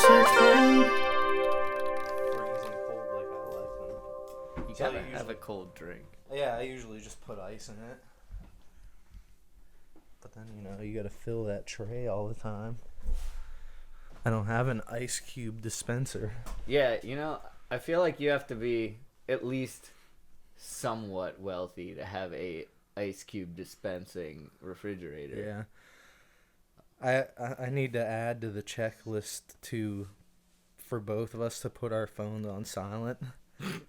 search for. Freezing cold like I like them. You gotta have a cold drink. Yeah, I usually just put ice in it. But then, you gotta fill that tray all the time. I don't have an ice cube dispenser. Yeah, I feel like you have to be at least somewhat wealthy to have a ice cube dispensing refrigerator. Yeah. I need to add to the checklist for both of us to put our phones on silent.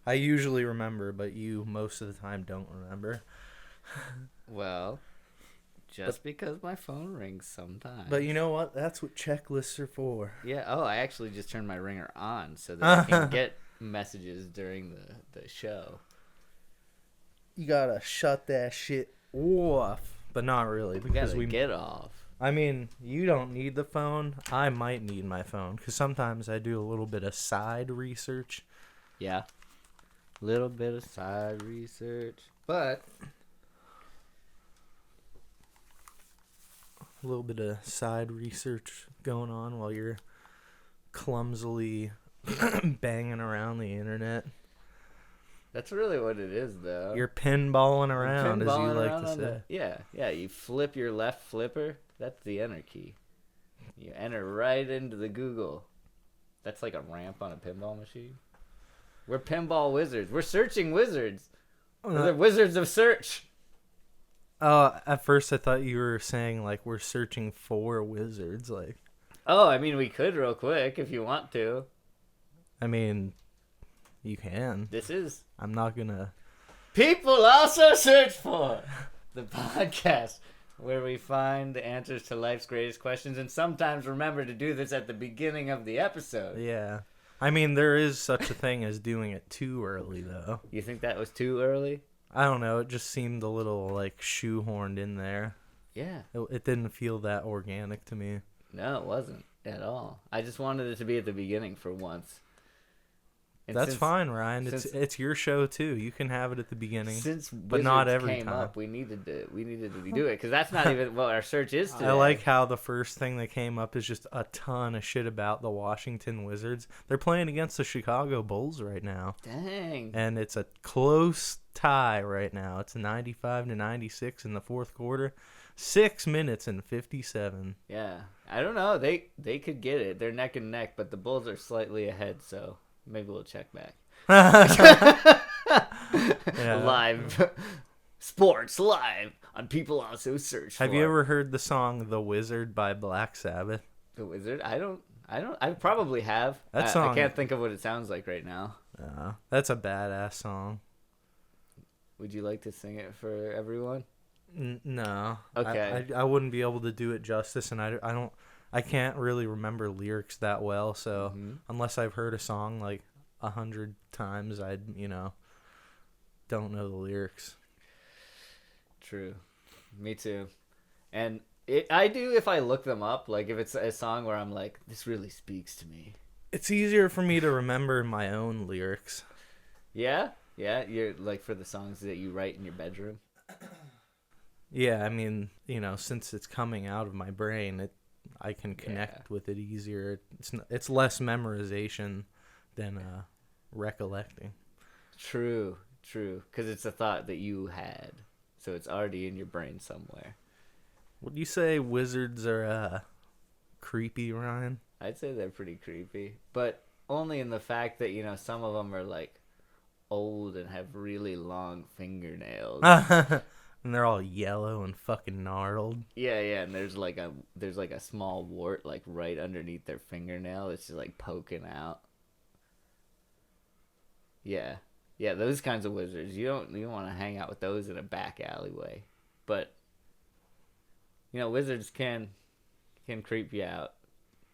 I usually remember, but you most of the time don't remember. Well, because my phone rings sometimes. But you know what? That's what checklists are for. Yeah. Oh, I actually just turned my ringer on so that I can get messages during the show. You gotta shut that shit off. But not really, because we get off. I mean, you don't need the phone. I might need my phone because sometimes I do a little bit of side research. Yeah. Little bit of side research. But a little bit of side research going on while you're clumsily banging around the internet. That's really what it is, though. You're pinballing around, as you like to say. Yeah. You flip your left flipper. That's the enter key. You enter right into the Google. That's like a ramp on a pinball machine. We're pinball wizards. We're searching wizards. We're the wizards of search. At first I thought you were saying, like, we're searching for wizards, like. Oh, I mean, we could real quick if you want to. I mean, you can. I'm not gonna. People also search for the podcast where we find the answers to life's greatest questions and sometimes remember to do this at the beginning of the episode. Yeah. I mean, there is such a thing as doing it too early, though. You think that was too early? I don't know. It just seemed a little, like, shoehorned in there. Yeah. It didn't feel that organic to me. No, it wasn't at all. I just wanted it to be at the beginning for once. And That's fine, Ryan. It's your show too. You can have it at the beginning. But not every came time. Up, we needed to do it because that's not even what our search is today. I like how the first thing that came up is just a ton of shit about the Washington Wizards. They're playing against the Chicago Bulls right now. Dang. And it's a close tie right now. It's 95-96 in the fourth quarter. 6 minutes and 57. Yeah. I don't know. They could get it. They're neck and neck, but the Bulls are slightly ahead, so maybe we'll check back. Live. Sports live on People Also Search For. Have you ever heard the song The Wizard by Black Sabbath? The Wizard? I probably have. That song, I can't think of what it sounds like right now. That's a badass song. Would you like to sing it for everyone? No. Okay. I wouldn't be able to do it justice, and I can't really remember lyrics that well, so unless I've heard a song like 100 times, I don't know the lyrics. True. Me too. And I do if I look them up, like if it's a song where I'm like, this really speaks to me. It's easier for me to remember my own lyrics. Yeah? Yeah? You're like for the songs that you write in your bedroom? Yeah, I mean, since it's coming out of my brain, I can connect with it easier. It's less memorization than recollecting. True. Because it's a thought that you had, so it's already in your brain somewhere. Would you say wizards are creepy, Ryan? I'd say they're pretty creepy, but only in the fact that some of them are like old and have really long fingernails. And they're all yellow and fucking gnarled. Yeah, and there's like a small wart like right underneath their fingernail. It's just like poking out. Yeah, those kinds of wizards. You don't want to hang out with those in a back alleyway. But wizards can creep you out.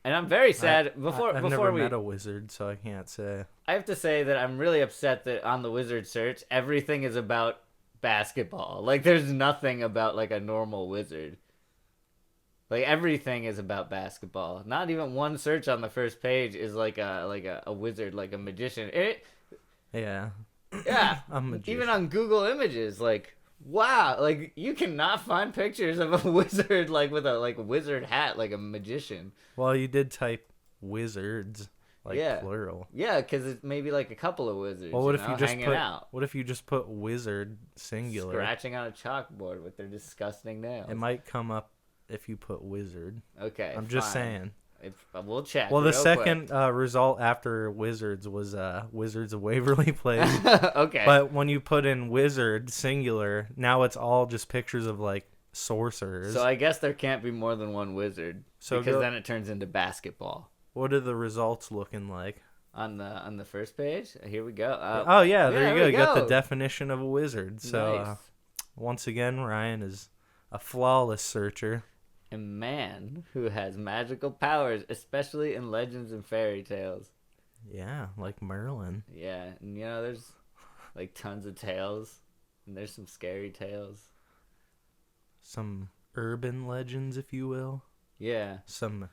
And I'm very sad. I've never met a wizard, so I can't say. I have to say that I'm really upset that on the wizard search, everything is about basketball. Like there's nothing about like a normal wizard. Like everything is about basketball. Not even one search on the first page is like a wizard, like a magician. Yeah. A magician. Even on Google Images, like wow, like you cannot find pictures of a wizard like with a wizard hat, like a magician. Well, you did type wizards, like Yeah. plural. Yeah, because it's maybe like a couple of wizards. Well, what if you just hanging put out, what if you just put wizard singular? scratching on a chalkboard with their disgusting nails? It might come up if you put wizard. Okay, I'm just fine. saying. We'll check. Well, the real second result after Wizards was Wizards of Waverly Place. quick. Okay. But when you put in Wizard singular, now it's all just pictures of like sorcerers. So I guess there can't be more than one wizard, So because then it turns into basketball. What are the results looking like? On the first page, here we go. Oh yeah, there you go. we You got the go. definition of a wizard. So Nice. once again, Ryan is a flawless searcher. A man who has magical powers, especially in legends and fairy tales. Yeah, like Merlin. Yeah, and there's like tons of tales, and there's some scary tales. Some urban legends, if you will. Yeah, Some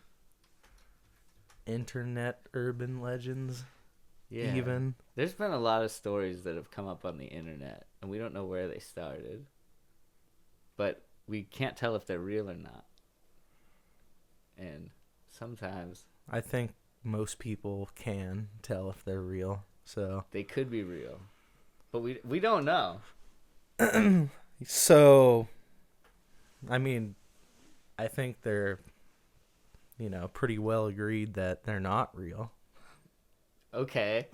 internet urban legends. yeah. Even. There's been a lot of stories that have come up on the internet, and we don't know where they started. But we can't tell if they're real or not. And sometimes I think most people can tell if they're real. So they could be real, but we don't know. So I mean, I think they're pretty well agreed that they're not real. Okay.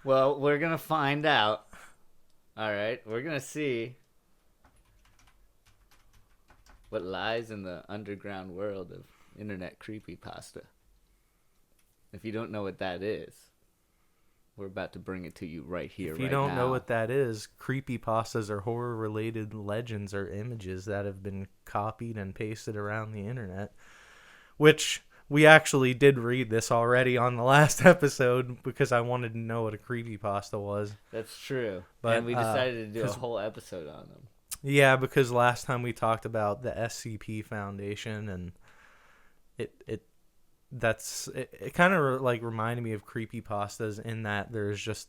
Well, we're gonna find out. All right, we're gonna see what lies in the underground world of internet creepypasta. If you don't know what that is, we're about to bring it to you right here, If you right don't now. know what that is, creepypastas are horror-related legends or images that have been copied and pasted around the internet, which we actually did read this already on the last episode because I wanted to know what a creepypasta was. That's true. But, And we decided to do a 'cause- whole episode on them. Yeah, because last time we talked about the SCP Foundation, and it kind of like reminded me of creepypastas in that there's just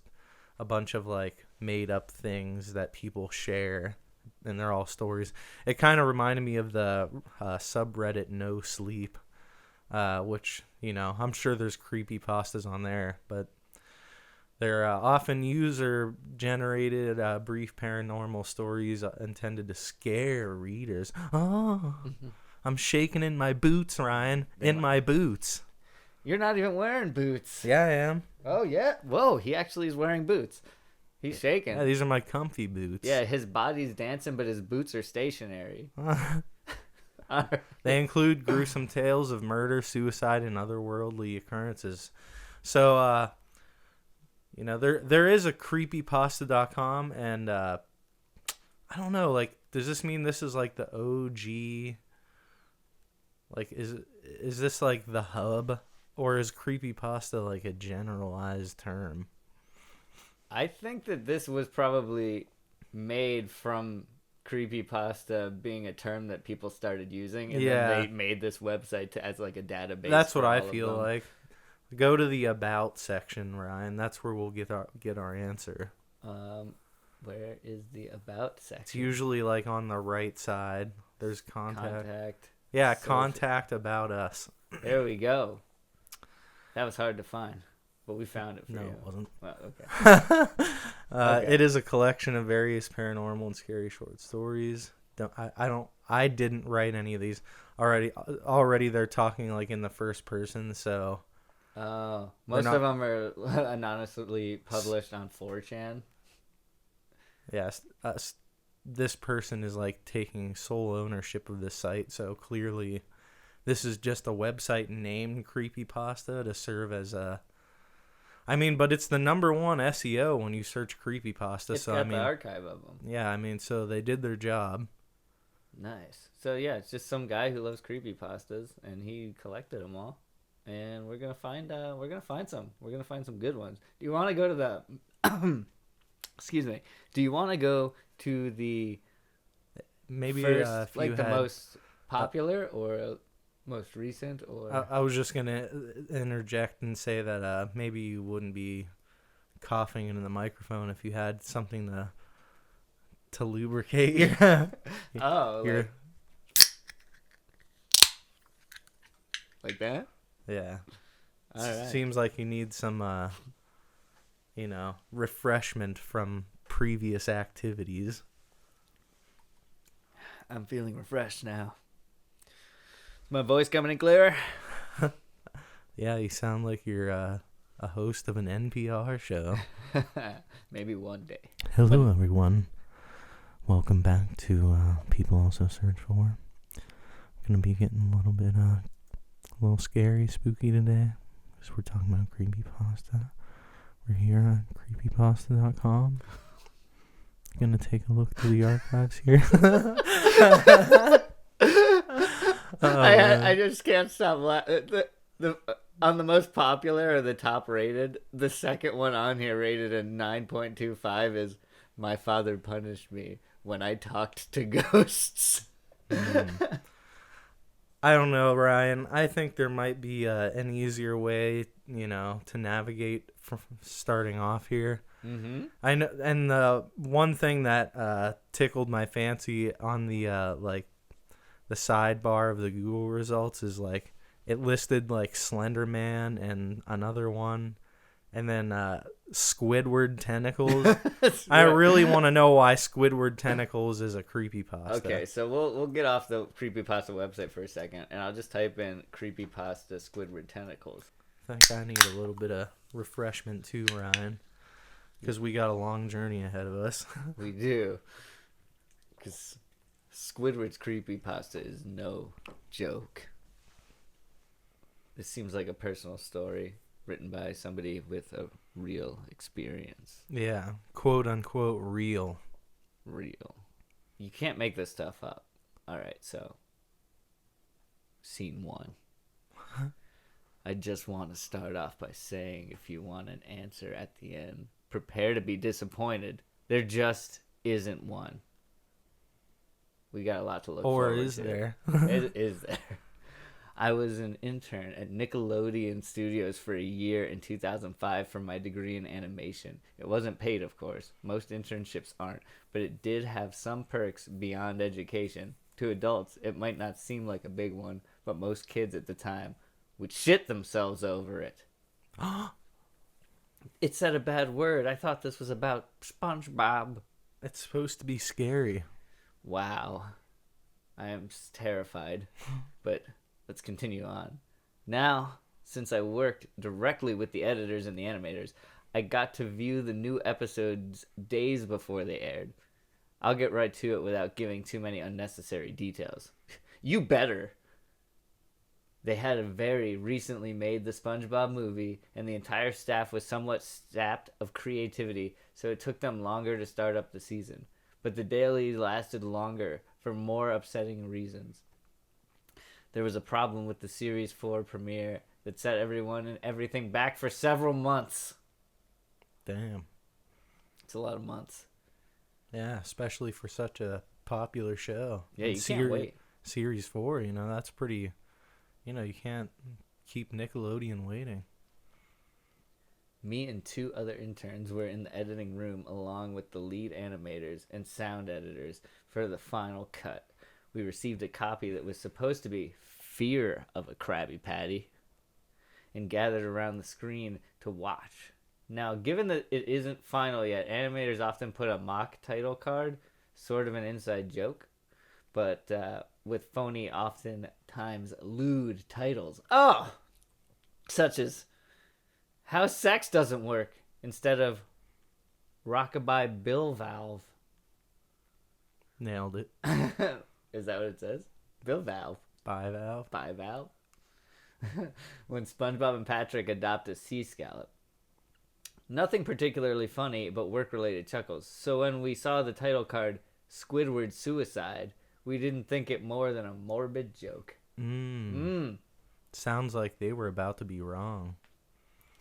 a bunch of like made up things that people share, and they're all stories. It kind of reminded me of the subreddit No Sleep, which I'm sure there's creepypastas on there, but they're often user-generated, brief paranormal stories in to scare readers. Oh, I'm shaking in my boots, Ryan. In my boots. You're not even wearing boots. Yeah, I am. Oh, yeah. Whoa, he actually is wearing boots. He's shaking. Yeah, these are my comfy boots. Yeah, his body's dancing, but his boots are stationary. They include gruesome tales of murder, suicide, and otherworldly occurrences. So, there is a creepypasta.com, and I don't know, like, does this mean this is like the OG? Like, is this like the hub, or is creepypasta like a generalized term? I think that this was probably made from creepypasta being a term that people started using, and then they made this website as like a database. That's what for I all of feel them. like. Go to the about section, Ryan. That's where we'll get our answer. Where is the about section? It's usually like on the right side. There's contact. Yeah, Social- contact about us. There we go. That was hard to find, but we found it for No, you. it wasn't. Well, okay. Okay. It is a collection of various paranormal and scary short stories. I didn't write any of these. Already they're talking like in the first person, so Most of them are anonymously published on 4chan. yes, this person is like taking sole ownership of this site, so clearly this is just a website named Creepypasta to serve as a but it's the number one SEO when you search creepypasta. It's So got the archive of them. yeah, so they did their job. Nice. So yeah, it's just some guy who loves creepypastas, and he collected them all. And we're gonna find some. We're gonna find some good ones. Do you want to go to the? Excuse me. Do you want to go to the Maybe first, if like you the had, most popular or most recent, or I was just gonna interject and say that maybe you wouldn't be coughing into the microphone if you had something to lubricate your. oh, your like that? Yeah. All right. Seems like you need some, refreshment from previous activities. I'm feeling refreshed now. Is my voice coming in clearer? Yeah, you sound like you're a host of an NPR show. Maybe one day. Hello, everyone. Welcome back to People Also Search For. Gonna be getting a little scary, spooky today, because we're talking about Creepypasta. We're here at creepypasta.com. Gonna take a look through the archives here. I just can't stop laughing. On the most popular or the top rated, the second one on here rated a 9.25 is "My father punished me when I talked to ghosts." I don't know, Ryan. I think there might be an easier way, to navigate from starting off here. Mm-hmm. I know, and the one thing that tickled my fancy on the the sidebar of the Google results is like it listed like Slender Man and another one, and then Squidward tentacles. I really want to know why Squidward tentacles is a creepypasta. Okay, so we'll get off the Creepypasta website for a second, and I'll just type in Creepypasta Squidward tentacles. I think I need a little bit of refreshment too, Ryan, because we got a long journey ahead of us. We do, because Squidward's Creepypasta is no joke. This seems like a personal story written by somebody with a real experience. Yeah, quote unquote real. Real. You can't make this stuff up. Alright, so scene 1. I just want to start off by saying, if you want an answer at the end, prepare to be disappointed. There just isn't one. We got a lot to look forward to. Or is there? It is there. I was an intern at Nickelodeon Studios for a year in 2005 for my degree in animation. It wasn't paid, of course. Most internships aren't, but it did have some perks beyond education. To adults, it might not seem like a big one, but most kids at the time would shit themselves over it. It said a bad word. I thought this was about SpongeBob. It's supposed to be scary. Wow. I am terrified, but let's continue on. Now, since I worked directly with the editors and the animators, I got to view the new episodes days before they aired. I'll get right to it without giving too many unnecessary details. You better! They had a very recently made the SpongeBob movie, and the entire staff was somewhat sapped of creativity, so it took them longer to start up the season. But the dailies lasted longer for more upsetting reasons. There was a problem with the Series 4 premiere that set everyone and everything back for several months. Damn. It's a lot of months. Yeah, especially for such a popular show. Yeah, you can't wait. Series 4, that's pretty... you can't keep Nickelodeon waiting. Me and 2 other interns were in the editing room along with the lead animators and sound editors for the final cut. We received a copy that was supposed to be Fear of a Krabby Patty and gathered around the screen to watch. Now, given that it isn't final yet, animators often put a mock title card, sort of an inside joke, but with phony, oftentimes lewd titles. Oh! Such as How Sex Doesn't Work instead of Rockabye Bill Valve. Nailed it. Is that what it says? Bill Valve. Bivalve. Bivalve. When SpongeBob and Patrick adopt a sea scallop. Nothing particularly funny, but work-related chuckles. So when we saw the title card, Squidward Suicide, we didn't think it more than a morbid joke. Sounds like they were about to be wrong.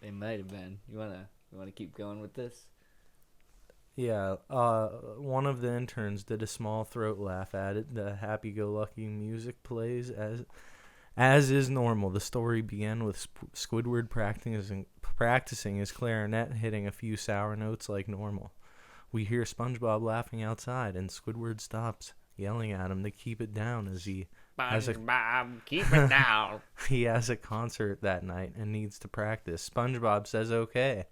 They might have been. You wanna keep going with this? Yeah, one of the interns did a small throat laugh at it. The happy-go-lucky music plays as is normal. The story began with Squidward practicing his clarinet, hitting a few sour notes like normal. We hear SpongeBob laughing outside, and Squidward stops, yelling at him to keep it down as he SpongeBob, keep it down. He has a concert that night and needs to practice. SpongeBob says okay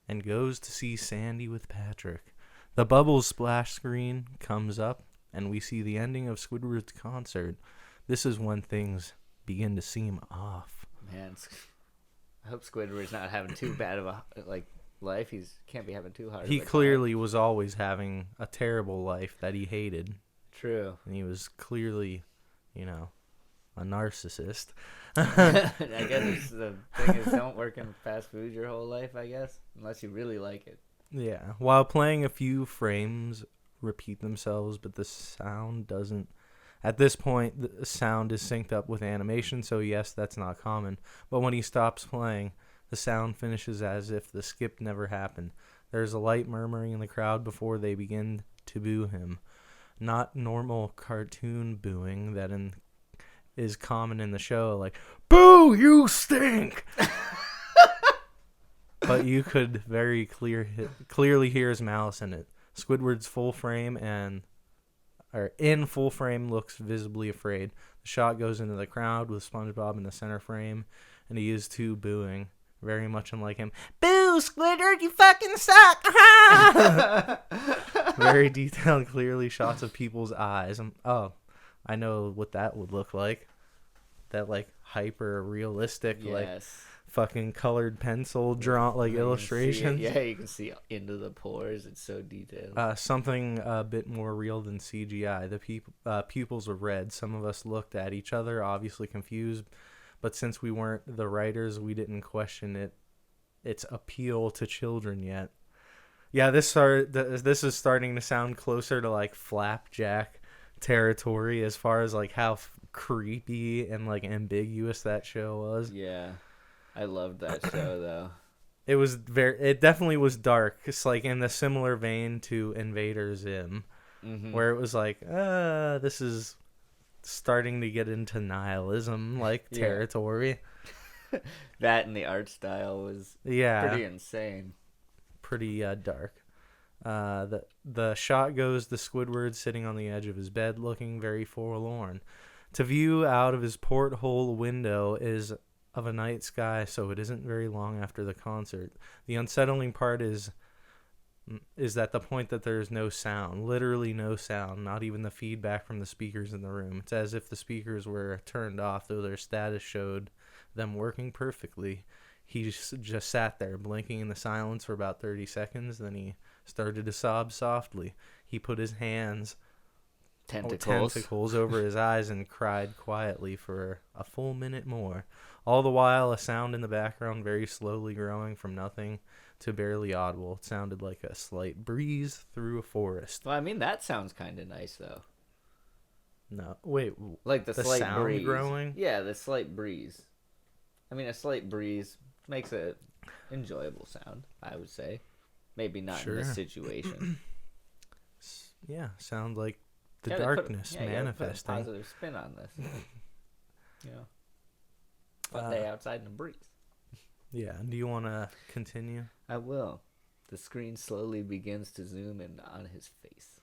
and goes to see Sandy with Patrick. The Bubbles splash screen comes up and we see the ending of Squidward's concert. This is when things begin to seem off. Man, I hope Squidward's not having too bad of a life. Can't be having too hard. He clearly was always having a terrible life that he hated. True. And he was clearly, a narcissist. I guess the thing is, don't work in fast food your whole life, I guess, unless you really like it. Yeah. While playing, a few frames repeat themselves, but the sound doesn't. At this point, the sound is synced up with animation, so yes, that's not common. But when he stops playing, the sound finishes as if the skip never happened. There's a light murmuring in the crowd before they begin to boo him. Not normal cartoon booing that is common in the show, like, "Boo, you stink!" But you could very clearly hear his malice in it. Squidward's in full frame looks visibly afraid. The shot goes into the crowd with SpongeBob in the center frame, and he is too booing, very much unlike him. "Boo, Squidward, you fucking suck!" Very detailed, clearly shots of people's eyes. I know what that would look like. That hyper realistic, fucking colored pencil drawn illustration. Yeah, you can see into the pores. It's so detailed. Something a bit more real than CGI. The pupils were red. Some of us looked at each other, obviously confused, but since we weren't the writers, we didn't question its appeal to children yet. Yeah, this is starting to sound closer to Flapjack territory as far as how creepy and ambiguous that show was. Yeah. I loved that show though. It definitely was dark. It's in the similar vein to Invader Zim, where it was this is starting to get into nihilism territory. That and the art style was pretty insane. Pretty dark. The shot goes to Squidward sitting on the edge of his bed looking very forlorn. To view out of his porthole window is of a night sky, so it isn't very long after the concert. The unsettling part is at the point that there's no sound, literally no sound, not even the feedback from the speakers in the room. It's as if the speakers were turned off, though their status showed them working perfectly. He just sat there, blinking in the silence for about 30 seconds, then he started to sob softly. He put his tentacles over his eyes and cried quietly for a full minute more. All the while, a sound in the background very slowly growing from nothing to barely audible. It sounded like a slight breeze through a forest. Well, I mean, that sounds kind of nice, though. No, wait. The slight sound breeze. Growing? Yeah, the slight breeze. I mean, a slight breeze makes an enjoyable sound, I would say. Maybe not in this situation. Yeah, sound like the darkness manifesting. Put a positive spin on this. Fun day outside in the breeze. Yeah, do you want to continue? I will. The screen slowly begins to zoom in on his face.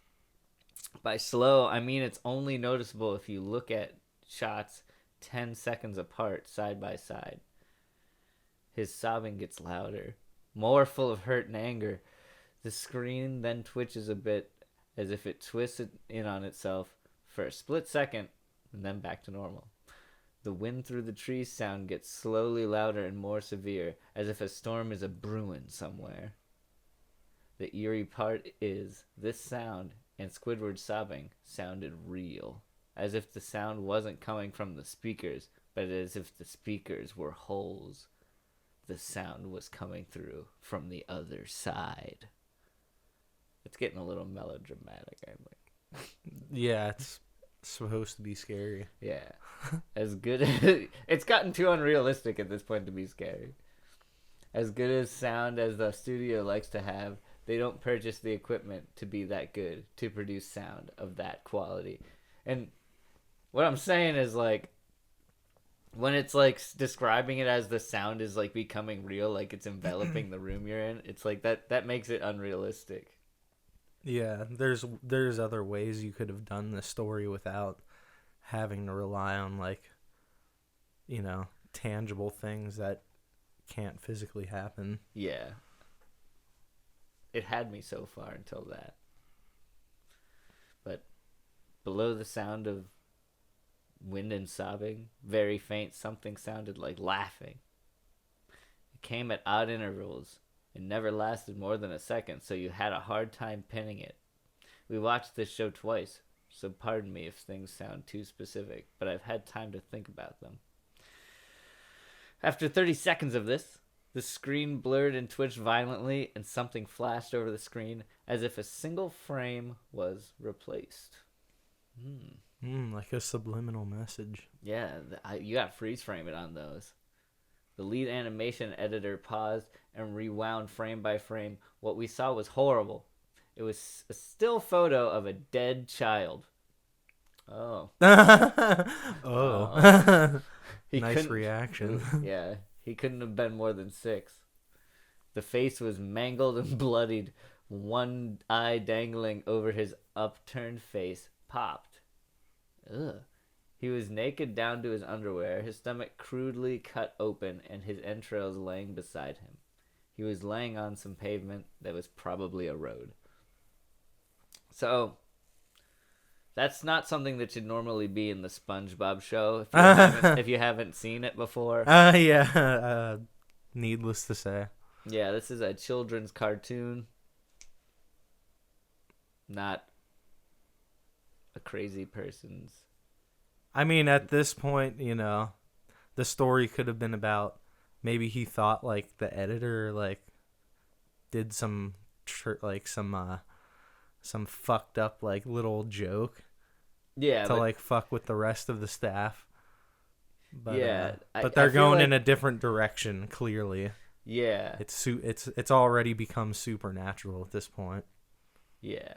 By slow, I mean it's only noticeable if you look at shots 10 seconds apart, side by side. His sobbing gets louder, more full of hurt and anger. The screen then twitches a bit, as if it twisted in on itself for a split second, and then back to normal. The wind through the trees sound gets slowly louder and more severe, as if a storm is a-brewing somewhere. The eerie part is, this sound and Squidward's sobbing sounded real, as if the sound wasn't coming from the speakers, but as if the speakers were holes. The sound was coming through from the other side. It's getting a little melodramatic, I think. Yeah, it's supposed to be scary. Yeah. As good as... It's gotten too unrealistic at this point to be scary. As good as sound as the studio likes to have, they don't purchase the equipment to be that good, to produce sound of that quality. And what I'm saying is, when it's, describing it as the sound is, becoming real, it's enveloping the room you're in, it's that makes it unrealistic. Yeah, there's other ways you could have done the story without having to rely on, like, you know, tangible things that can't physically happen. Yeah. It had me so far until that. But below the sound of wind and sobbing, very faint, something sounded like laughing. It came at odd intervals. It never lasted more than a second, so you had a hard time pinning it. We watched this show twice, so pardon me if things sound too specific, but I've had time to think about them. After 30 seconds of this, the screen blurred and twitched violently, and something flashed over the screen as if a single frame was replaced. Like a subliminal message. Yeah, you got freeze frame it on those. The lead animation editor paused and rewound frame by frame. What we saw was horrible. It was a still photo of a dead child. Oh. Oh. Nice reaction. Yeah, he couldn't have been more than 6. The face was mangled and bloodied. One eye dangling over his upturned face popped. Ugh. He was naked down to his underwear, his stomach crudely cut open, and his entrails laying beside him. He was laying on some pavement that was probably a road. So, that's not something that should normally be in the SpongeBob show if you haven't seen it before. Yeah. Needless to say. Yeah, this is a children's cartoon. Not a crazy person's. I mean, at this point, you know, the story could have been about maybe he thought, like, the editor, like, did some fucked up, like, little joke. Yeah, to like fuck with the rest of the staff. But, yeah, but they're going in a different direction. Clearly, yeah, it's already become supernatural at this point. Yeah,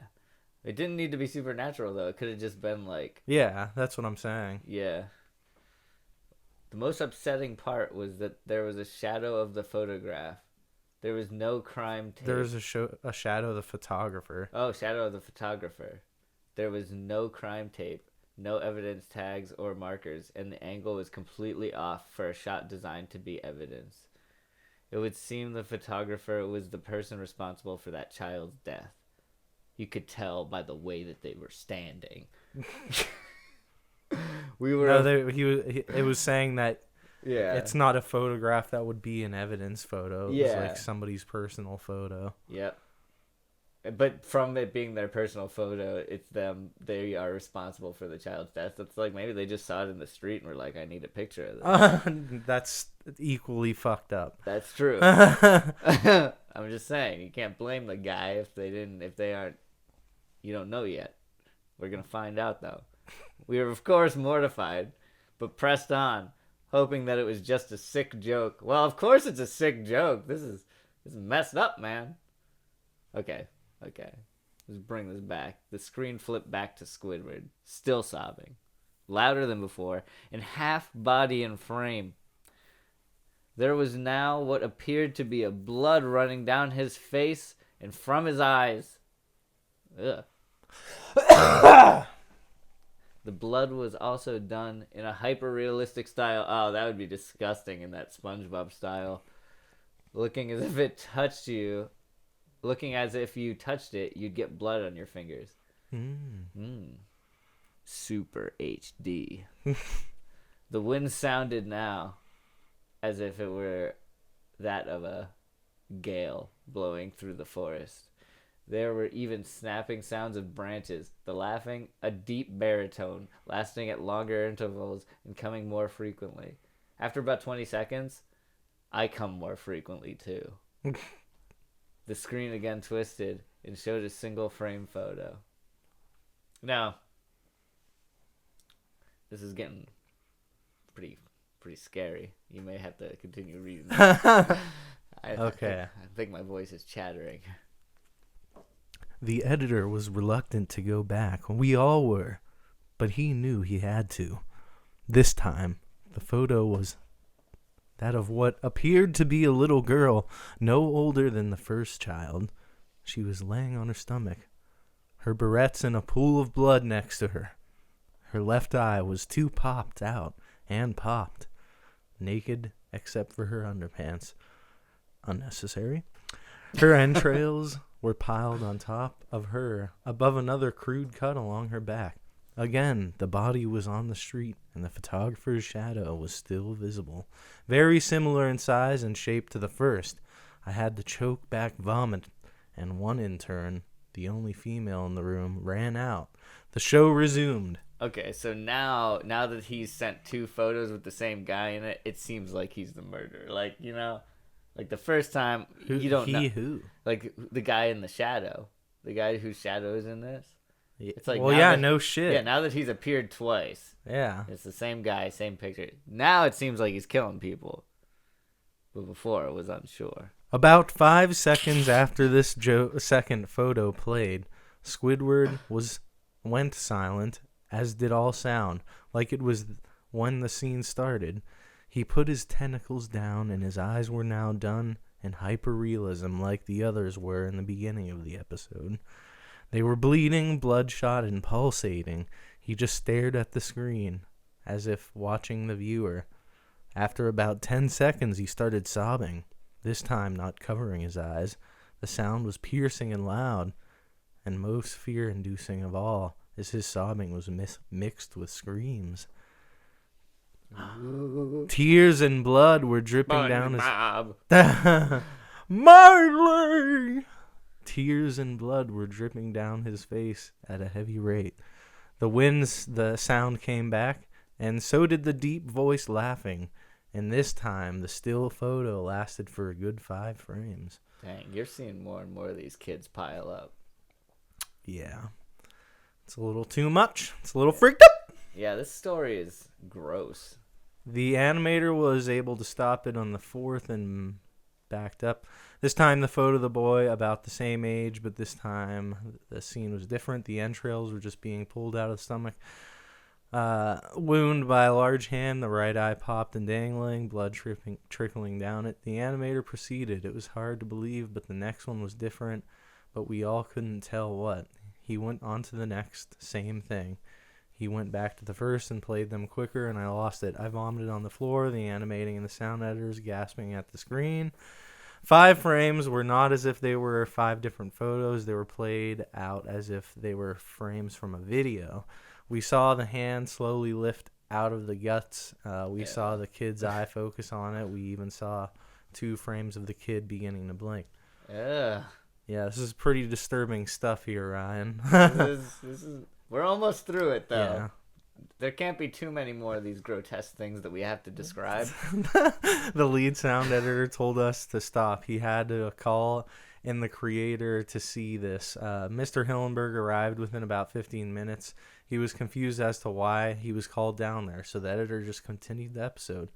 it didn't need to be supernatural though. It could have just been like. Yeah, that's what I'm saying. Yeah. The most upsetting part was that there was a shadow of the photograph. There was no crime tape. There was a shadow of the photographer. Oh, shadow of the photographer. There was no crime tape, no evidence tags or markers, and the angle was completely off for a shot designed to be evidence. It would seem the photographer was the person responsible for that child's death. You could tell by the way that they were standing. It was saying that it's not a photograph that would be an evidence photo. It was like somebody's personal photo. Yep. But from it being their personal photo, it's them. They are responsible for the child's death. It's like maybe they just saw it in the street and were like, I need a picture of this. That's equally fucked up. That's true. I'm just saying, you can't blame the guy if they aren't, you don't know yet. We're going to find out though. We were of course mortified, but pressed on, hoping that it was just a sick joke. Well, of course it's a sick joke. This is messed up, man. Okay. Let's bring this back. The screen flipped back to Squidward, still sobbing, louder than before, and half body and frame. There was now what appeared to be a blood running down his face and from his eyes. Ugh. The blood was also done in a hyper-realistic style. Oh, that would be disgusting in that SpongeBob style. Looking as if it touched you. Looking as if you touched it, you'd get blood on your fingers. Super HD. The wind sounded now as if it were that of a gale blowing through the forest. There were even snapping sounds of branches, the laughing, a deep baritone, lasting at longer intervals and coming more frequently. After about 20 seconds, I come more frequently too. The screen again twisted and showed a single frame photo. Now, this is getting pretty scary. You may have to continue reading. Okay. I think my voice is chattering. The editor was reluctant to go back. We all were, but he knew he had to. This time, the photo was that of what appeared to be a little girl, no older than the first child. She was laying on her stomach, her barrettes in a pool of blood next to her. Her left eye was too popped out and popped. Naked except for her underpants. Unnecessary. Her entrails were piled on top of her, above another crude cut along her back. Again, the body was on the street, and the photographer's shadow was still visible. Very similar in size and shape to the first. I had to choke back vomit, and one intern, the only female in the room, ran out. The show resumed. Okay, so now that he's sent 2 photos with the same guy in it, it seems like he's the murderer. Like, you know, like the first time, you don't know. Who? Like the guy in the shadow. The guy whose shadow is in this. It's like, well, yeah, no shit. Yeah, now that he's appeared twice. Yeah. It's the same guy, same picture. Now it seems like he's killing people. But before, it was unsure. About 5 seconds after this second photo played, Squidward went silent, as did all sound, like it was when the scene started. He put his tentacles down, and his eyes were now done in hyperrealism like the others were in the beginning of the episode. They were bleeding, bloodshot, and pulsating. He just stared at the screen, as if watching the viewer. After about 10 seconds, he started sobbing, this time not covering his eyes. The sound was piercing and loud, and most fear-inducing of all, as his sobbing was mixed with screams. Tears and blood were dripping down his... Marley! Tears and blood were dripping down his face at a heavy rate. The sound came back, and so did the deep voice laughing. And this time, the still photo lasted for a good 5 frames. Dang, you're seeing more and more of these kids pile up. Yeah. It's a little too much. It's a little freaked up. Yeah, this story is gross. The animator was able to stop it on the 4th and backed up. This time the photo of the boy about the same age, but this time the scene was different. The entrails were just being pulled out of the stomach. Wound by a large hand, the right eye popped and dangling, blood trickling down it. The animator proceeded. It was hard to believe, but the next one was different, but we all couldn't tell what. He went on to the next, same thing. He went back to the first and played them quicker, and I lost it. I vomited on the floor, the animating and the sound editors gasping at the screen. 5 frames were not as if they were 5 different photos. They were played out as if they were frames from a video. We saw the hand slowly lift out of the guts. We saw the kid's eye focus on it. We even saw 2 frames of the kid beginning to blink. Yeah. Yeah, this is pretty disturbing stuff here, Ryan. this is we're almost through it, though. Yeah. There can't be too many more of these grotesque things that we have to describe. The lead sound editor told us to stop. He had to call in the creator to see this. Mr. Hillenberg arrived within about 15 minutes. He was confused as to why he was called down there, so the editor just continued the episode.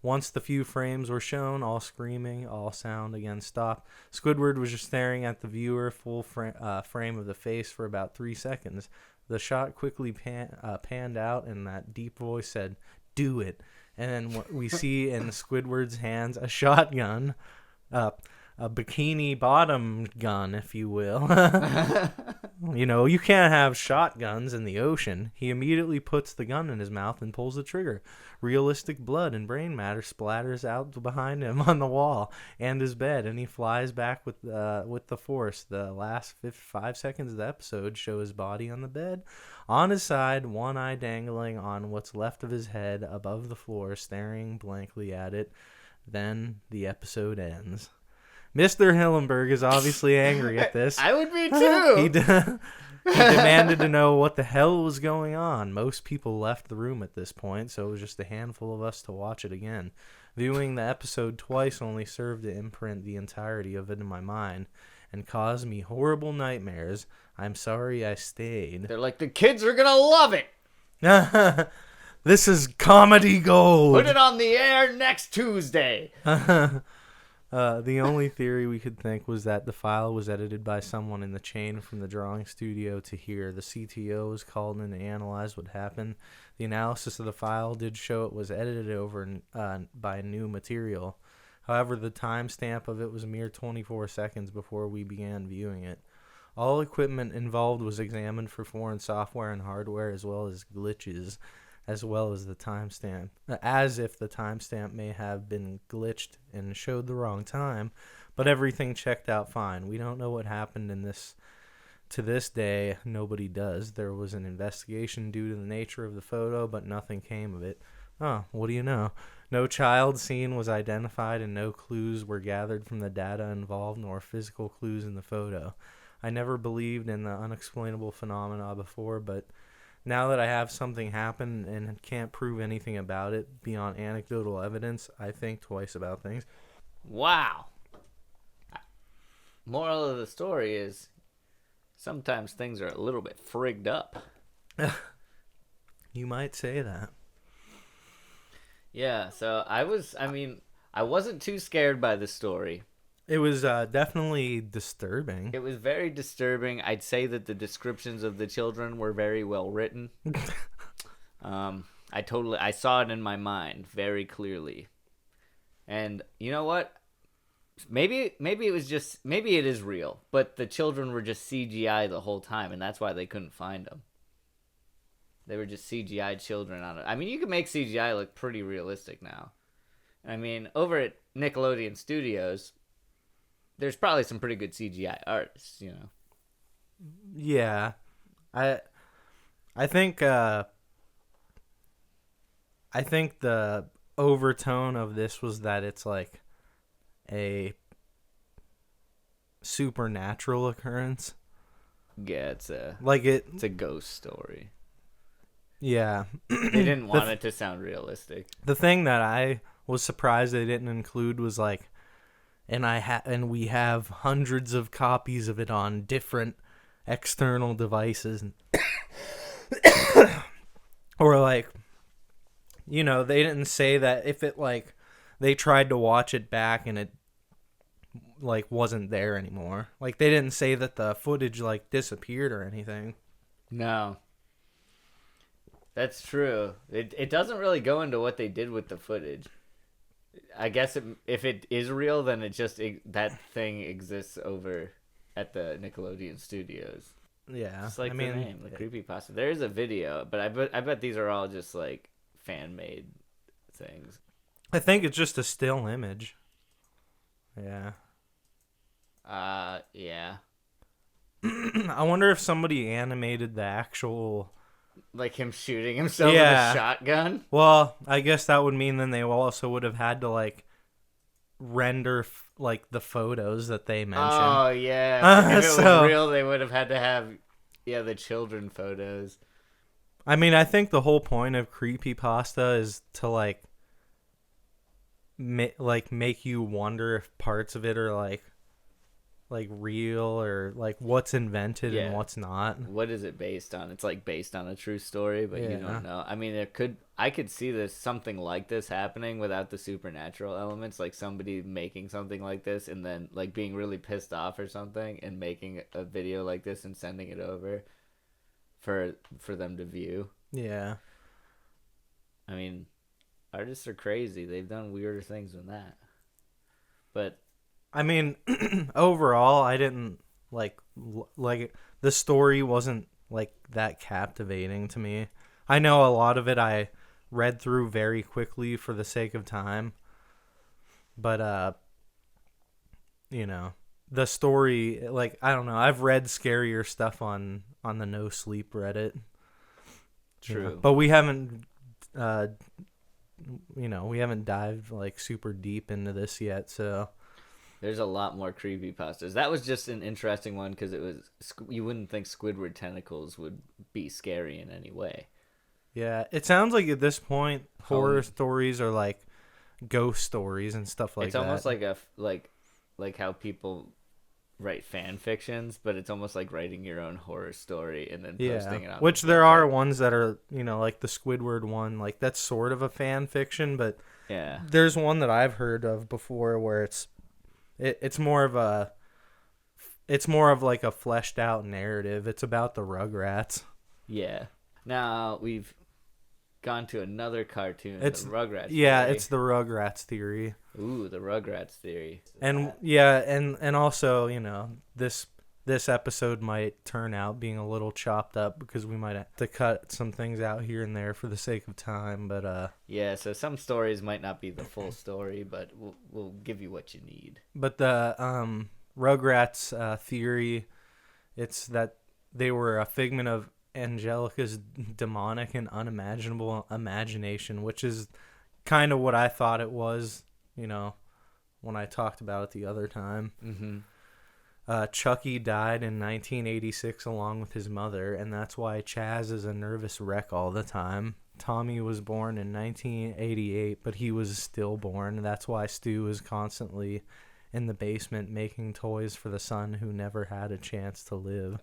Once the few frames were shown, all screaming, all sound again stopped. Squidward was just staring at the viewer, full frame of the face for about 3 seconds. The shot quickly panned out, and that deep voice said, "Do it." And then what we see in Squidward's hands, a shotgun, a bikini bottom gun, if you will. You know, you can't have shotguns in the ocean. He immediately puts the gun in his mouth and pulls the trigger. Realistic blood and brain matter splatters out behind him on the wall and his bed, and he flies back with the force. The last 5 seconds of the episode show his body on the bed, on his side, one eye dangling on what's left of his head above the floor, staring blankly at it. Then the episode ends. Mr. Hillenberg is obviously angry at this. I would be too. He demanded to know what the hell was going on. Most people left the room at this point, so it was just a handful of us to watch it again. Viewing the episode twice only served to imprint the entirety of it in my mind and caused me horrible nightmares. I'm sorry I stayed. They're like, the kids are going to love it. This is comedy gold. Put it on the air next Tuesday. The only theory we could think was that the file was edited by someone in the chain from the drawing studio to here. The CTO was called in to analyze what happened. The analysis of the file did show it was edited over by new material. However, the timestamp of it was a mere 24 seconds before we began viewing it. All equipment involved was examined for foreign software and hardware, as well as glitches, as well as the timestamp, as if the timestamp may have been glitched and showed the wrong time, but everything checked out fine. We don't know what happened in this. To this day, nobody does. There was an investigation due to the nature of the photo, but nothing came of it. Oh, what do you know? No child scene was identified and no clues were gathered from the data involved, nor physical clues in the photo. I never believed in the unexplainable phenomena before, but now that I have something happen and can't prove anything about it beyond anecdotal evidence, I think twice about things. Wow. Moral of the story is sometimes things are a little bit frigged up. You might say that. Yeah, so I wasn't too scared by the story. It was definitely disturbing. It was very disturbing. I'd say that the descriptions of the children were very well written. I saw it in my mind very clearly. And you know what? Maybe it is real, but the children were just CGI the whole time, and that's why they couldn't find them. They were just CGI children on it. I mean, you can make CGI look pretty realistic now. I mean, over at Nickelodeon Studios, there's probably some pretty good CGI artists, you know. Yeah, I think the overtone of this was that it's like a supernatural occurrence. Yeah, it's a ghost story. Yeah. They didn't want it to sound realistic. The thing that I was surprised they didn't include was like, and we have hundreds of copies of it on different external devices, or like, you know, they didn't say that if it like they tried to watch it back and it like wasn't there anymore. Like they didn't say that the footage like disappeared or anything. No. That's true. It doesn't really go into what they did with the footage. I guess if it is real, then that thing exists over at the Nickelodeon Studios. Yeah, just like the name, the Creepypasta. There is a video, but I bet these are all just like fan made things. I think it's just a still image. Yeah. Yeah. I wonder if somebody animated the actual. Like him shooting himself with a shotgun? Well, I guess that would mean then they also would have had to, like, render, like, the photos that they mentioned. Oh, yeah. If it was real, they would have had to have, the children photos. I mean, I think the whole point of Creepypasta is to, like make you wonder if parts of it are, like real or like what's invented and what's not. What is it based on? It's like based on a true story, but you don't know. I mean, I could see something like this happening without the supernatural elements, like somebody making something like this and then like being really pissed off or something and making a video like this and sending it over for them to view. Yeah. I mean, artists are crazy. They've done weirder things than that. But I mean, overall, I didn't like the story wasn't like that captivating to me. I know a lot of it I read through very quickly for the sake of time. But you know, the story, like, I don't know, I've read scarier stuff on the No Sleep Reddit. True. You know, but we haven't we haven't dived like super deep into this yet, so there's a lot more creepypastas. That was just an interesting one because you wouldn't think Squidward tentacles would be scary in any way. Yeah, it sounds like at this point horror stories are like ghost stories and stuff like that. It's almost like how people write fan fictions, but it's almost like writing your own horror story and then posting it on. Which there are ones that are, like the Squidward one, like that's sort of a fan fiction, but yeah, there's one that I've heard of before where it's more of like a fleshed out narrative. It's about the Rugrats. Yeah. Now we've gone to another cartoon, the Rugrats. Yeah, theory. It's the Rugrats theory. Ooh, the Rugrats theory. And yeah, and also, this this episode might turn out being a little chopped up because we might have to cut some things out here and there for the sake of time. But yeah, so some stories might not be the full story, but we'll give you what you need. But the Rugrats theory, it's that they were a figment of Angelica's demonic and unimaginable imagination, which is kind of what I thought it was, when I talked about it the other time. Mm-hmm. Chucky died in 1986 along with his mother, and that's why Chaz is a nervous wreck all the time. Tommy was born in 1988, but he was stillborn. That's why Stu is constantly in the basement making toys for the son who never had a chance to live.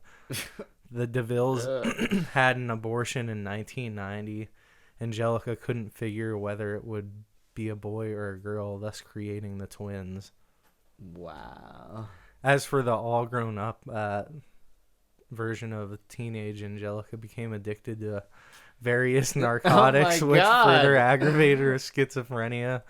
The DeVilles had an abortion in 1990. Angelica couldn't figure whether it would be a boy or a girl, thus creating the twins. Wow. As for the all-grown-up version of teenage Angelica, became addicted to various narcotics, which further aggravated her schizophrenia,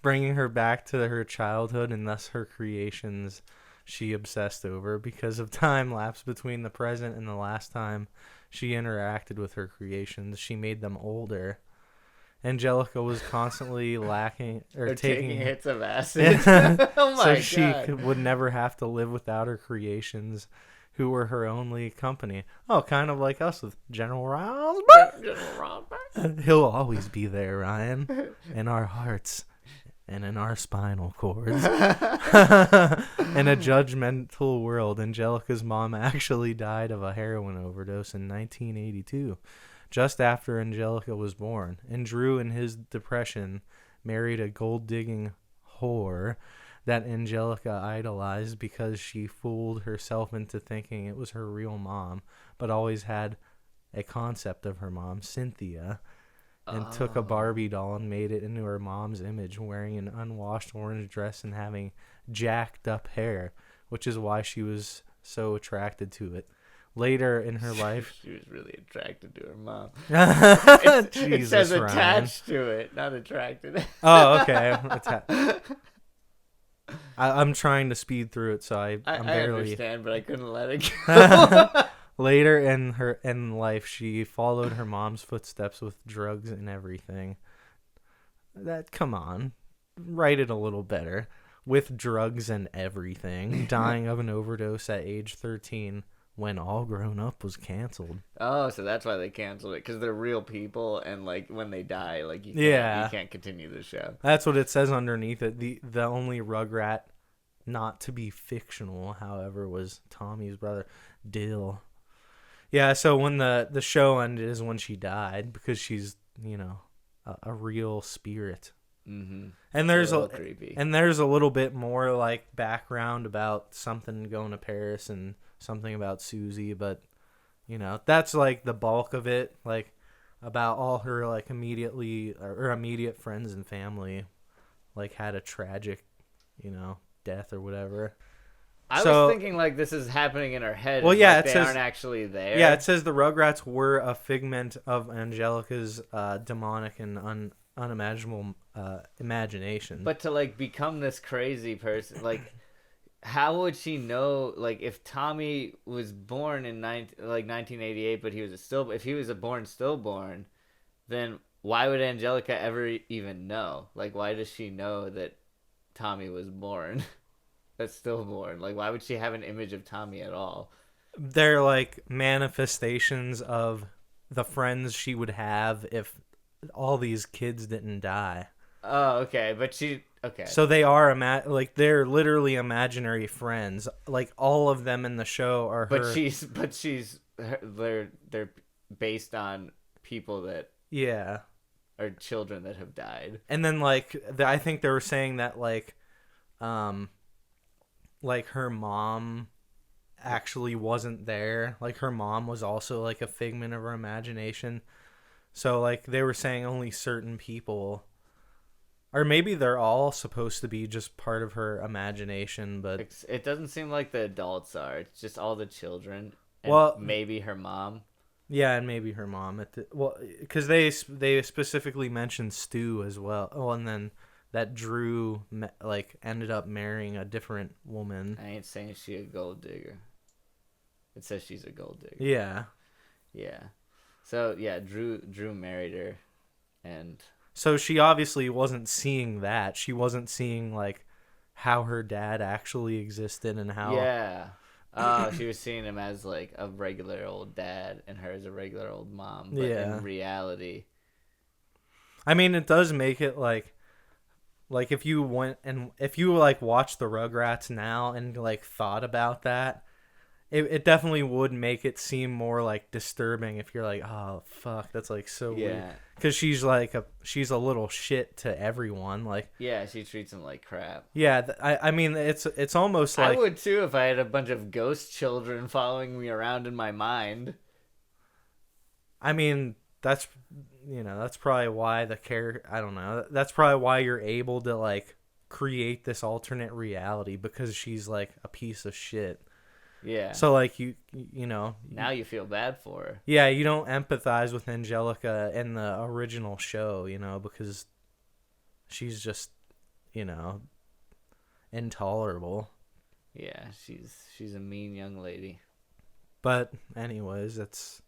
bringing her back to her childhood and thus her creations she obsessed over. Because of time lapse between the present and the last time she interacted with her creations, she made them older. Angelica was constantly taking hits of acid. Oh my God. She would never have to live without her creations, who were her only company. Oh, kind of like us with General Rosberg. He'll always be there, Ryan, in our hearts and in our spinal cords. In a judgmental world, Angelica's mom actually died of a heroin overdose in 1982, just after Angelica was born. And Drew, in his depression, married a gold-digging whore that Angelica idolized because she fooled herself into thinking it was her real mom, but always had a concept of her mom, Cynthia, and took a Barbie doll and made it into her mom's image, wearing an unwashed orange dress and having jacked up hair, which is why she was so attracted to it. Later in her life, she was really attracted to her mom. It says attached to it, not attracted. Oh, okay. I'm trying to speed through it, so I'm barely... I understand, but I couldn't let it go. Later in life, she followed her mom's footsteps with drugs and everything. Come on, write it a little better. With drugs and everything, dying of an overdose at age 13. When All Grown Up was canceled. Oh, so that's why they canceled it, because they're real people, and when they die, you can't continue the show. That's what it says underneath it. The only Rugrat not to be fictional, however, was Tommy's brother, Dill. Yeah, so when the show ended is when she died, because she's a real spirit. Mm-hmm. And there's creepy. And there's a little bit more background about something going to Paris and something about Susie, but that's the bulk of it, about all her immediate friends and family had a tragic death or whatever. I was thinking this is happening in her head. Well, yeah, they aren't actually there. Yeah, it says the Rugrats were a figment of Angelica's demonic and unimaginable imagination. But to become this crazy person, how would she know? If Tommy was born in 1988, but if he was born stillborn, then why would Angelica ever even know? Why does she know that Tommy was born? That's stillborn. Why would she have an image of Tommy at all? They're manifestations of the friends she would have if all these kids didn't die. Oh, okay, but okay. So they are they're literally imaginary friends. All of them in the show are her. They're based on people that are children that have died. And then I think they were saying that her mom actually wasn't there. Her mom was also a figment of her imagination. So they were saying only certain people, or maybe they're all supposed to be just part of her imagination, but it doesn't seem like the adults are. It's just all the children. And maybe her mom. Yeah, and maybe her mom. Because they specifically mentioned Stu as well. Oh, and then that Drew ended up marrying a different woman. I ain't saying she a gold digger. It says she's a gold digger. Yeah. Yeah. So yeah, Drew married her, and So she obviously wasn't seeing that. She wasn't seeing like how her dad actually existed and how. yeah. Oh, she was seeing him as like a regular old dad and her as a regular old mom. But in reality, I mean, it does make it like if you went and if you like watched the Rugrats now and like thought about that, it definitely would make it seem more like disturbing if you're like, oh fuck, that's like so weird. Because she's like she's a little shit to everyone. Like, yeah, she treats him like crap. Yeah, I mean, it's almost like I would too if I had a bunch of ghost children following me around in my mind. I mean, that's probably why I don't know. That's probably why you're able to like create this alternate reality, because she's like a piece of shit. Yeah. So like you know, now you feel bad for her. Yeah, you don't empathize with Angelica in the original show, because she's just, intolerable. Yeah, she's a mean young lady. But anyways, it's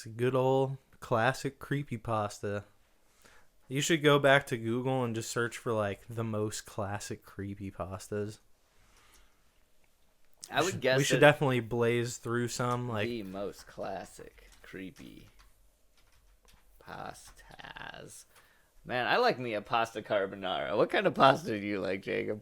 a good old classic creepypasta. You should go back to Google and just search for like the most classic creepypastas. I would guess we should definitely blaze through some like the most classic creepy pastas. Man, I like me a pasta carbonara. What kind of pasta do you like, Jacob?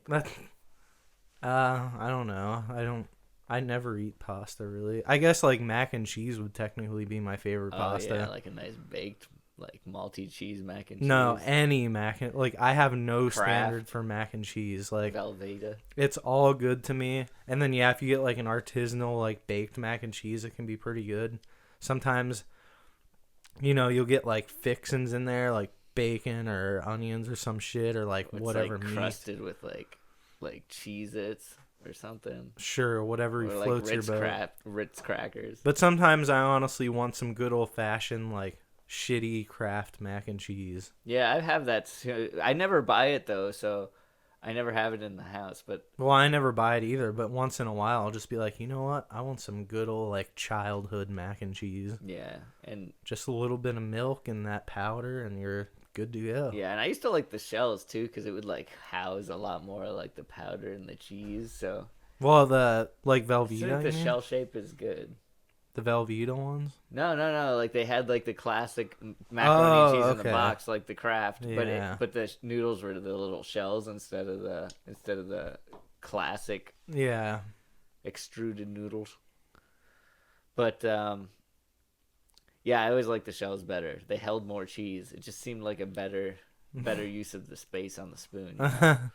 I don't know. I never eat pasta really. I guess like mac and cheese would technically be my favorite pasta. Yeah, like a nice baked like malty cheese mac and cheese. No, any mac and like I have no standard for mac and cheese. Like Velveeta. It's all good to me. And then if you get like an artisanal like baked mac and cheese, it can be pretty good. Sometimes you'll get like fixins in there like bacon or onions or some shit or like it's whatever like meat. Crusted with like Cheez-Its or something. Sure, whatever floats your boat. Ritz crackers. But sometimes I honestly want some good old fashioned like shitty Kraft mac and cheese. Yeah, I have that too. I never buy it though, so I never have it in the house. But well, I never buy it either. But once in a while, I'll just be like, you know what? I want some good old like childhood mac and cheese. Yeah, and just a little bit of milk and that powder, and you're good to go. Yeah, and I used to like the shells too because it would like house a lot more like the powder and the cheese. So well, the like Velveeta. I think the shell shape is good. The Velveeta ones? No. Like they had like the classic macaroni and cheese in the box, like the Kraft, yeah. but the noodles were the little shells instead of the classic extruded noodles. But yeah, I always liked the shells better. They held more cheese. It just seemed like a better use of the space on the spoon. All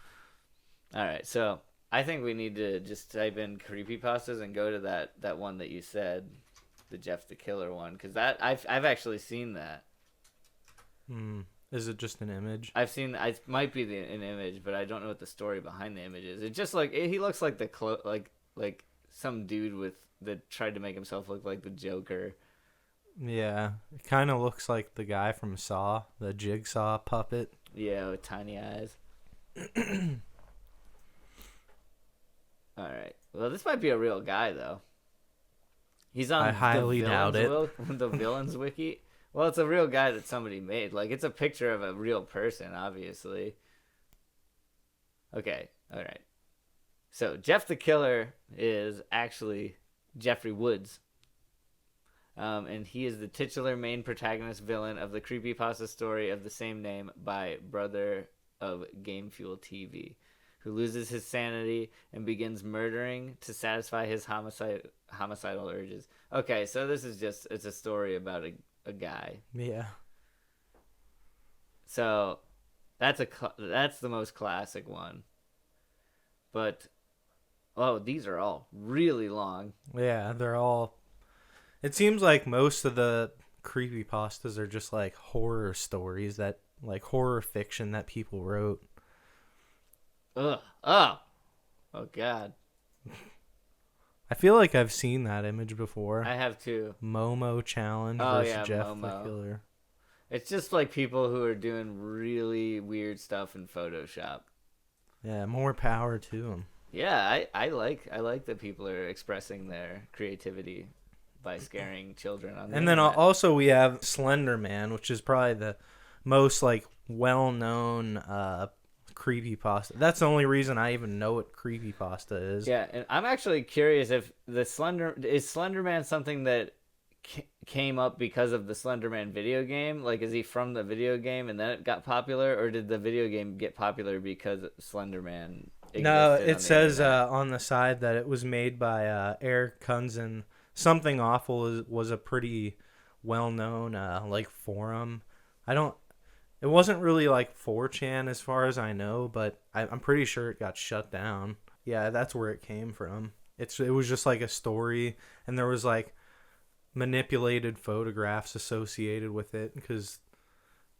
right, so I think we need to just type in creepypastas and go to that one that you said. The Jeff the Killer one, because that I've actually seen that. Is it just an image? I've seen it might be an image, but I don't know what the story behind the image is. It's just like he looks like like some dude that tried to make himself look like the Joker. Yeah, it kind of looks like the guy from Saw, the Jigsaw puppet. Yeah, with tiny eyes. All right. Well, this might be a real guy though. He's on I highly doubt it. The villains wiki. Well, it's a real guy that somebody made. Like, it's a picture of a real person, obviously. Okay, all right. So, Jeff the Killer is actually Jeffrey Woods. And he is the titular main protagonist villain of the creepypasta story of the same name by brother of Game Fuel TV, who loses his sanity and begins murdering to satisfy his homicidal urges. Okay, so this is it's a story about a guy. Yeah. So that's the most classic one. But these are all really long. Yeah, they're all. It seems like most of the creepypastas are just like horror stories that like horror fiction that people wrote. Ugh. Oh God. I feel like I've seen that image before. I have too. Momo challenge versus Jeff the Killer. It's just like people who are doing really weird stuff in Photoshop. Yeah, more power to them. Yeah, I like that people are expressing their creativity by scaring children on the And then internet. also we have Slender Man, which is probably the most like well-known creepypasta. That's the only reason I even know what creepypasta is. Yeah, and I'm actually curious if the Slender Man something that came up because of the Slender Man video game? Like, is he from the video game and then it got popular, or did the video game get popular because Slender Man existed No, on it the says internet? on the side that it was made by Eric Kunzen. Something Awful was a pretty well-known like forum. I don't. It wasn't really like 4chan as far as I know, but I'm pretty sure it got shut down. Yeah, that's where it came from. It was just like a story, and there was like manipulated photographs associated with it because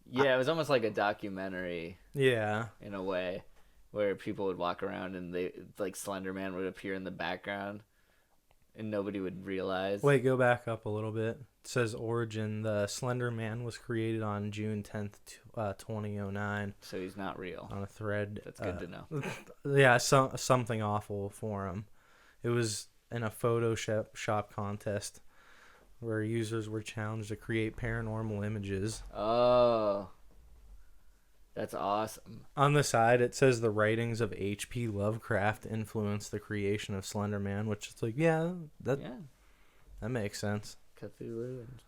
Yeah, it was almost like a documentary yeah. in a way, where people would walk around and they like Slender Man would appear in the background, and nobody would realize. Wait, go back up a little bit. It says origin. The Slender Man was created on June 10th, 2009 So he's not real. on a thread. That's good to know. Yeah, something awful forum. It was in a Photoshop contest where users were challenged to create paranormal images. Oh, that's awesome. On the side, it says the writings of H.P. Lovecraft influenced the creation of Slender Man, which is like, yeah, that makes sense. Cthulhu. And...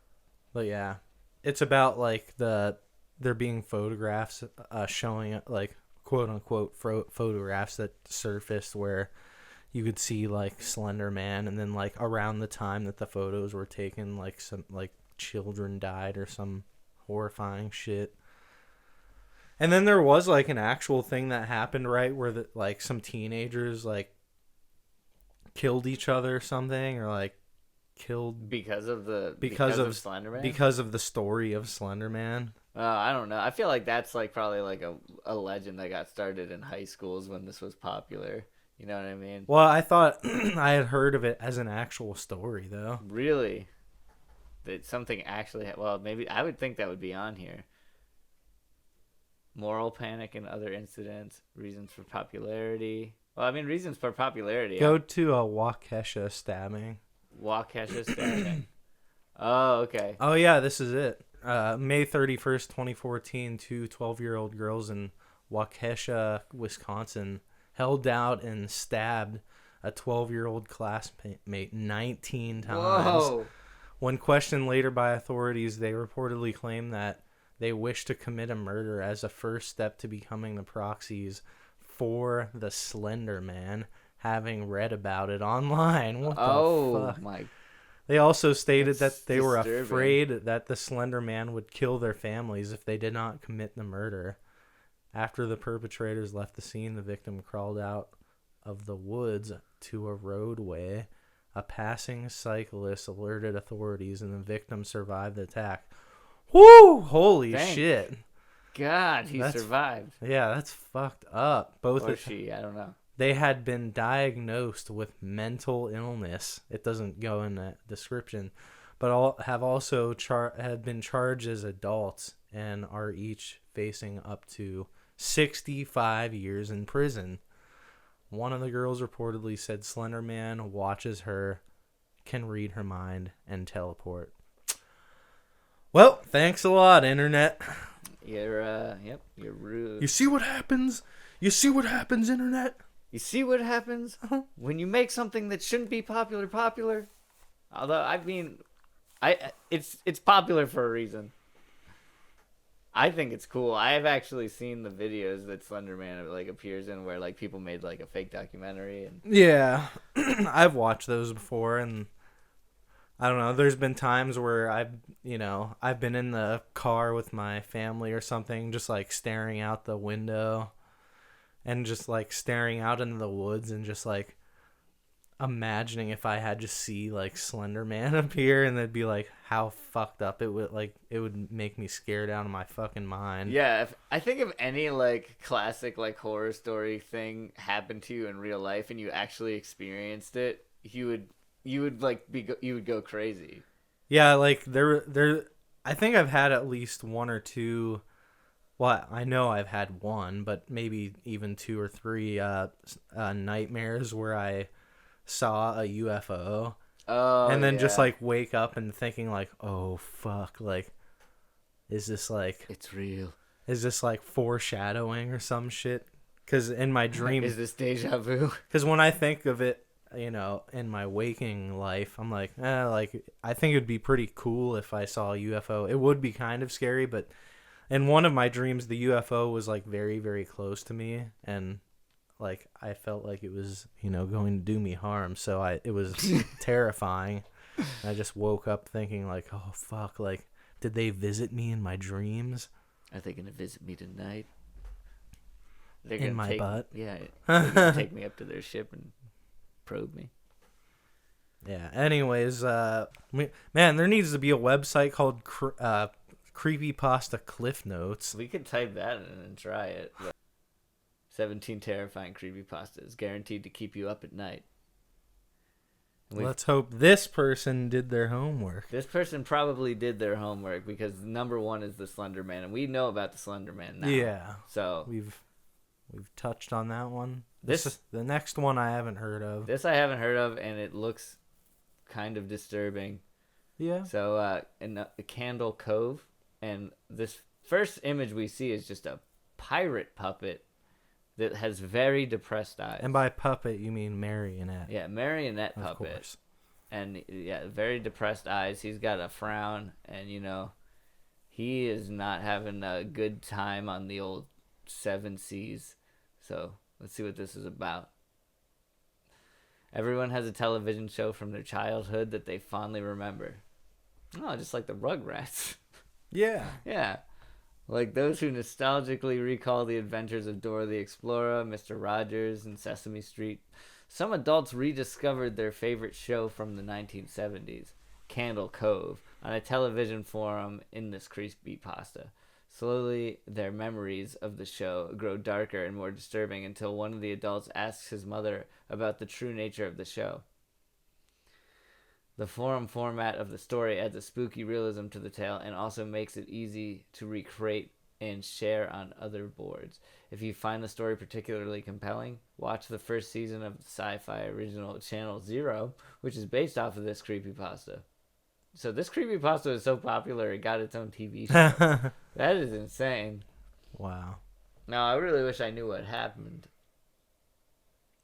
But yeah, it's about like there being photographs showing like quote unquote photographs that surfaced where you could see like Slender Man, and then like around the time that the photos were taken, like some like children died or some horrifying shit. And then there was like an actual thing that happened, right, where like some teenagers like killed each other or something, or like killed because of Slender Man. because of the story of Slender Man. I don't know. I feel like that's like probably like a legend that got started in high schools when this was popular. You know what I mean? Well, I thought I had heard of it as an actual story though. Really? That something actually well, maybe I would think that would be on here. Moral panic and other incidents, reasons for popularity. Well, I mean, reasons for popularity. Go to a Waukesha stabbing. Waukesha stabbing. Oh, okay. Oh yeah, this is it. May 31st, 2014, two 12-year-old girls in Waukesha, Wisconsin, held out and stabbed a 12-year-old classmate 19 times. Whoa. When questioned later by authorities, they reportedly claimed that they wished to commit a murder as a first step to becoming the proxies for the Slender Man, having read about it online. What the fuck? My! They also stated That's that they were disturbing. afraid that the Slender Man would kill their families if they did not commit the murder. After the perpetrators left the scene, the victim crawled out of the woods to a roadway. A passing cyclist alerted authorities, and the victim survived the attack. Woo! Holy Thank shit. God, he That's- survived. Yeah, that's fucked up. Both Or she, I don't know. They had been diagnosed with mental illness. It doesn't go in that description, but have also have been charged as adults and are each facing up to 65 years in prison. One of the girls reportedly said Slender Man watches her, can read her mind, and teleport. Well, thanks a lot, Internet. You're rude. You see what happens? You see what happens, Internet? You see what happens when you make something that shouldn't be popular? Although, I mean, it's popular for a reason. I think it's cool. I have actually seen the videos that Slender Man like appears in, where like people made like a fake documentary and Yeah, I've watched those before, and I don't know. There's been times where I've been in the car with my family or something, just like staring out the window, and just like staring out into the woods, and just like imagining if I had just see like Slender Man appear, and it'd be like how fucked up it would make me scared out of my fucking mind. yeah. I think if any like classic like horror story thing happened to you in real life and you actually experienced it, you would go crazy. Yeah, like there I think I've had at least one or two. well, I know I've had one, but maybe even two or three nightmares where I saw a UFO Oh, and then just yeah. like wake up and thinking like, oh fuck, like is this It's real. foreshadowing or some shit? Because in my dream, Is this deja vu? because when I think of it, in my waking life, I'm like, like I think it'd be pretty cool if I saw a UFO. It would be kind of scary, but in one of my dreams, the UFO was like very, very close to me, and like I felt like it was, going to do me harm. So it was terrifying. I just woke up thinking like, oh fuck, like did they visit me in my dreams? Are they gonna visit me tonight? They're In my butt? Yeah, they're gonna take me up to their ship and probe me. Yeah. Anyways, man, there needs to be a website called Creepypasta Cliff Notes. We could type that in and try it. 17 terrifying creepypastas guaranteed to keep you up at night. Let's hope this person did their homework. This person probably did their homework because number one is the Slender Man, and we know about the Slender Man now. Yeah. So We've touched on that one. This The next one I haven't heard of. This I haven't heard of, and it looks kind of disturbing. Yeah. So in the Candle Cove, and this first image we see is just a pirate puppet that has very depressed eyes. And by puppet, you mean marionette. Yeah, marionette Of puppet. course. And yeah, very depressed eyes. He's got a frown, and he is not having a good time on the old seven seas. So let's see what this is about. Everyone has a television show from their childhood that they fondly remember. Oh, just like the Rugrats. Yeah. Yeah. Like those who nostalgically recall the adventures of Dora the Explorer, Mr. Rogers, and Sesame Street. Some adults rediscovered their favorite show from the 1970s, Candle Cove, on a television forum in this creepypasta. Slowly, their memories of the show grow darker and more disturbing until one of the adults asks his mother about the true nature of the show. The forum format of the story adds a spooky realism to the tale and also makes it easy to recreate and share on other boards. If you find the story particularly compelling, watch the first season of the sci-fi original Channel Zero, which is based off of this creepypasta. So this creepypasta is so popular, it got its own TV show. That is insane. Wow. Now, I really wish I knew what happened.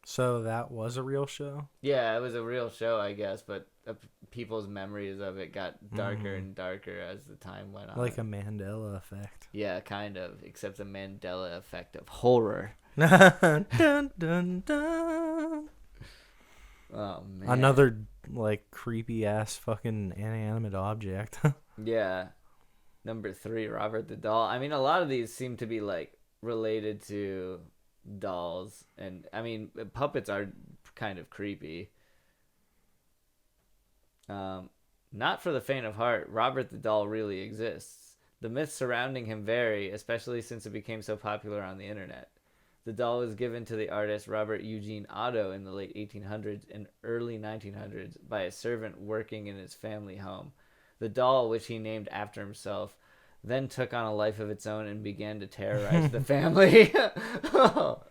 So that was a real show? Yeah, it was a real show, I guess, but people's memories of it got darker and darker as the time went on. Like a Mandela effect. Yeah, kind of, except the Mandela effect of horror. Dun, dun, dun. Oh, man. Another, like, creepy-ass fucking inanimate object. Yeah. Number 3, Robert the Doll. I mean, a lot of these seem to be, like, related to dolls. And, I mean, puppets are kind of creepy. Not for the faint of heart, Robert the Doll really exists. The myths surrounding him vary, especially since it became so popular on the internet. The doll was given to the artist Robert Eugene Otto in the late 1800s and early 1900s by a servant working in his family home. The doll, which he named after himself, then took on a life of its own and began to terrorize the family. So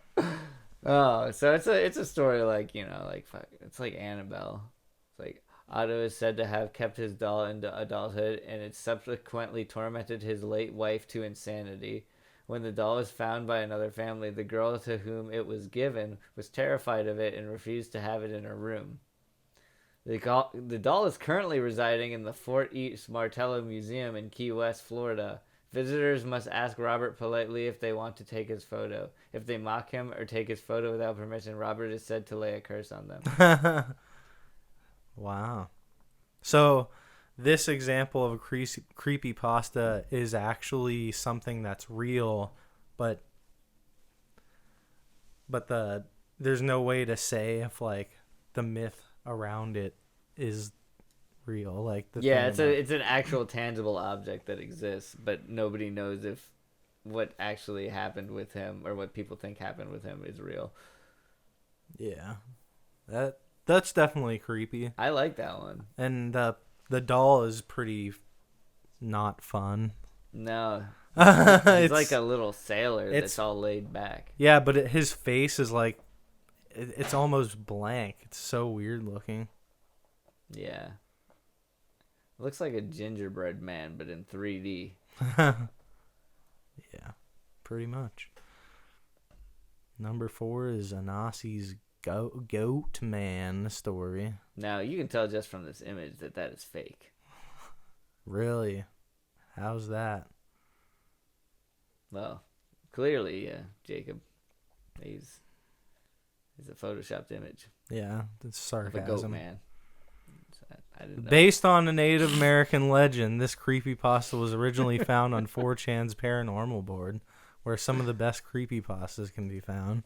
it's a story like, fuck, it's like Annabelle. It's like Otto is said to have kept his doll into adulthood, and it subsequently tormented his late wife to insanity. When the doll was found by another family, the girl to whom it was given was terrified of it and refused to have it in her room. The doll is currently residing in the Fort East Martello Museum in Key West, Florida. Visitors must ask Robert politely if they want to take his photo. If they mock him or take his photo without permission, Robert is said to lay a curse on them. Wow. So this example of a creepypasta is actually something that's real, but there's no way to say if like the myth around it is real. Like it's an actual tangible object that exists, but nobody knows if what actually happened with him or what people think happened with him is real. Yeah. That's definitely creepy. I like that one. And the doll is pretty not fun. No. He's like It's a little sailor it's that's all laid back. yeah, but his face is like it's almost blank. It's so weird looking. Yeah. Looks like a gingerbread man, but in 3D. Yeah, pretty much. Number 4 is Anasi's Goat Man story. Now, you can tell just from this image that is fake. Really? How's that? Well, clearly, yeah, Jacob. He's a photoshopped image Yeah, that's of a sarcasm. goat man. I didn't know. Based on a Native American legend, this creepypasta was originally found on 4chan's paranormal board, where some of the best creepypastas can be found.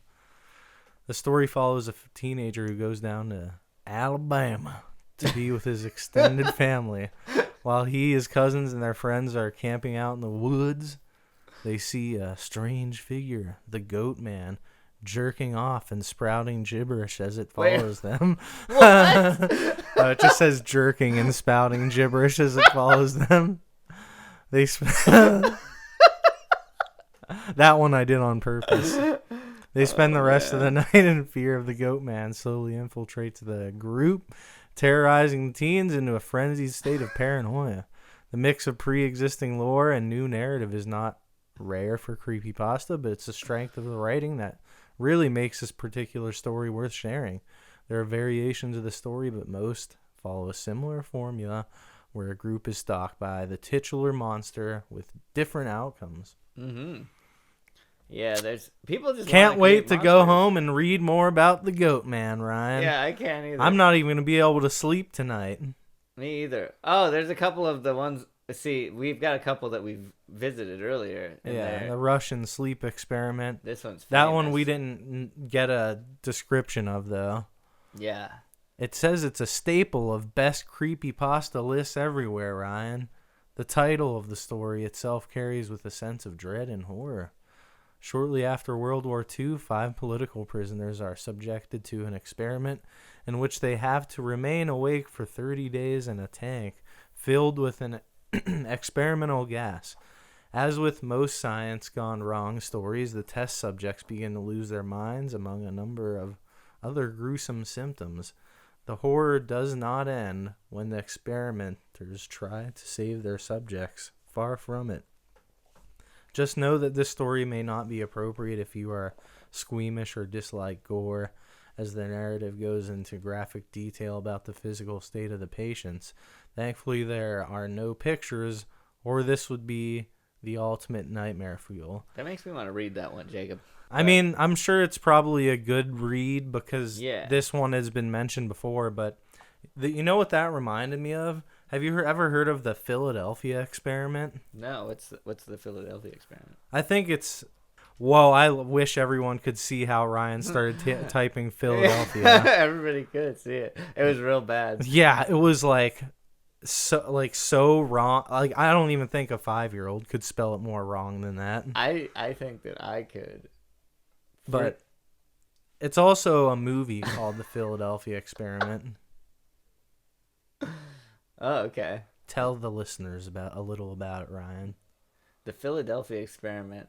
The story follows a teenager who goes down to Alabama to be with his extended family. While he, his cousins, and their friends are camping out in the woods, they see a strange figure, the Goat Man, jerking off and sprouting gibberish as it follows them. What? It just says jerking and spouting gibberish as it follows them. They that one I did on purpose. They spend the rest of the night in fear of the Goat Man slowly infiltrates the group, terrorizing the teens into a frenzied state of paranoia. The mix of pre-existing lore and new narrative is not rare for creepypasta, but it's the strength of the writing that really makes this particular story worth sharing. There are variations of the story, but most follow a similar formula where a group is stalked by the titular monster with different outcomes. Mm-hmm. Yeah, there's people just Can't wait to go monsters. home and read more about the Goat Man, Ryan. Yeah, I can't either. I'm not even going to be able to sleep tonight. Me either. Oh, there's a couple of the ones. See, we've got a couple that we've visited earlier. Yeah, the Russian sleep experiment. This one's famous. That one we didn't get a description of, though. Yeah. It says it's a staple of best creepypasta lists everywhere, Ryan. The title of the story itself carries with a sense of dread and horror. Shortly after World War II, 5 political prisoners are subjected to an experiment in which they have to remain awake for 30 days in a tank filled with an experimental gas. As with most science gone wrong stories, the test subjects begin to lose their minds among a number of other gruesome symptoms. The horror does not end when the experimenters try to save their subjects. Far from it. Just know that this story may not be appropriate if you are squeamish or dislike gore, as the narrative goes into graphic detail about the physical state of the patients. Thankfully, there are no pictures, or this would be the ultimate nightmare fuel. That makes me want to read that one, Jacob. I mean, I'm sure it's probably a good read because Yeah. this one has been mentioned before, but you know what that reminded me of? Have you ever heard of the Philadelphia experiment? No, what's the Philadelphia experiment? I think it's... Whoa, I wish everyone could see how Ryan started typing Philadelphia. Everybody could see it. It was real bad. Yeah, it was so wrong. Like, I don't even think a 5-year-old could spell it more wrong than that. I think that I could. But it's also a movie called The Philadelphia Experiment. Oh, okay. Tell the listeners a little about it, Ryan. The Philadelphia experiment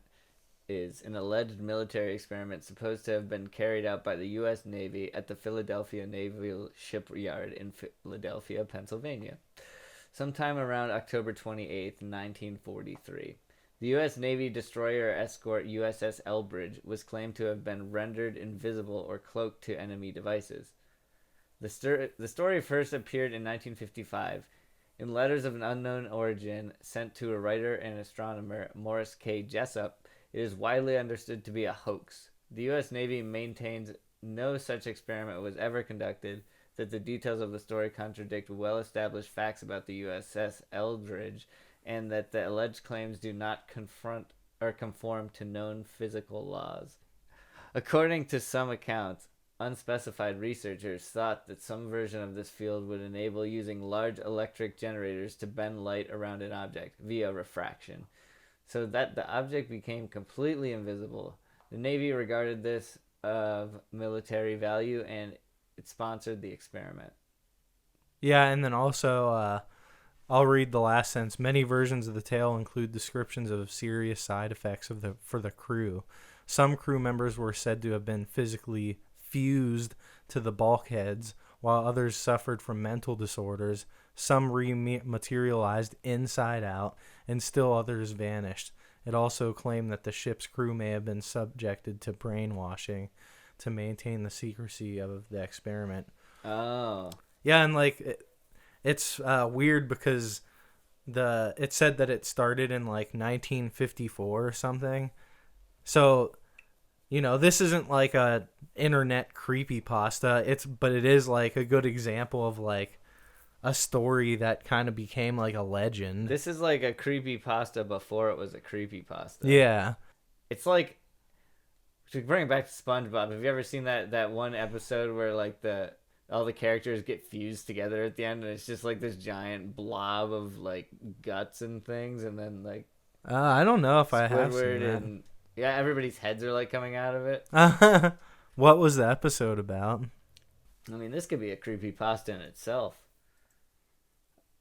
is an alleged military experiment supposed to have been carried out by the U.S. Navy at the Philadelphia Naval Shipyard in Philadelphia, Pennsylvania, sometime around October 28th, 1943. The U.S. Navy destroyer escort USS Elbridge was claimed to have been rendered invisible or cloaked to enemy devices. The story first appeared in 1955 in letters of an unknown origin sent to a writer and astronomer, Morris K. Jessup. It is widely understood to be a hoax. The U.S. Navy maintains no such experiment was ever conducted, that the details of the story contradict well-established facts about the USS Eldridge, and that the alleged claims do not confront or conform to known physical laws. According to some accounts, unspecified researchers thought that some version of this field would enable using large electric generators to bend light around an object via refraction, so that the object became completely invisible. The Navy regarded this of military value, and it sponsored the experiment. Yeah, and then also I'll read the last sentence. Many versions of the tale include descriptions of serious side effects for the crew. Some crew members were said to have been physically fused to the bulkheads, while others suffered from mental disorders. Some rematerialized inside out, and still others vanished. It also claimed that the ship's crew may have been subjected to brainwashing to maintain the secrecy of the experiment. Oh. Yeah, and like it's weird because it said that it started in like 1954 or something. So, this isn't like a internet creepypasta. But it is like a good example of like a story that kind of became like a legend. This is like a creepypasta before it was a creepypasta. Yeah. It's like, to bring it back to SpongeBob, have you ever seen that one episode where like all the characters get fused together at the end, and it's just like this giant blob of like guts and things, and then like I don't know if I have seen Squidward that. and everybody's heads are like coming out of it. What was the episode about? I mean, this could be a creepypasta in itself.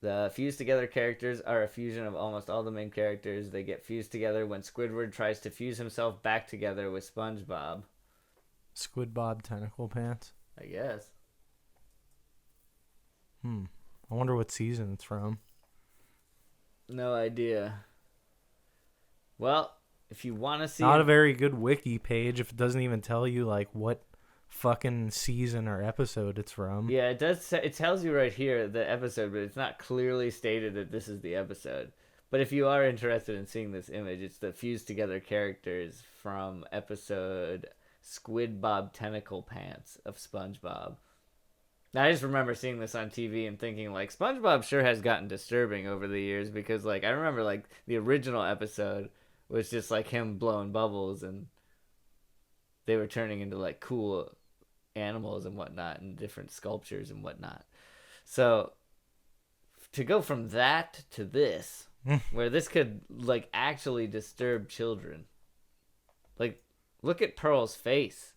The fused together characters are a fusion of almost all the main characters. They get fused together when Squidward tries to fuse himself back together with SpongeBob. Squidbob Tentacle Pants? I guess. I wonder what season it's from. No idea. Well, if you want to see... Not a very good wiki page if it doesn't even tell you like what fucking season or episode it's from. Yeah, it does. It tells you right here the episode, but it's not clearly stated that this is the episode. But if you are interested in seeing this image, it's the fused together characters from episode Squidbob Tentacle Pants of SpongeBob. Now, I just remember seeing this on TV and thinking like SpongeBob sure has gotten disturbing over the years, because like I remember like the original episode was just like him blowing bubbles and they were turning into like cool animals and whatnot and different sculptures and whatnot. So to go from that to this, where this could like actually disturb children, like look at Pearl's face.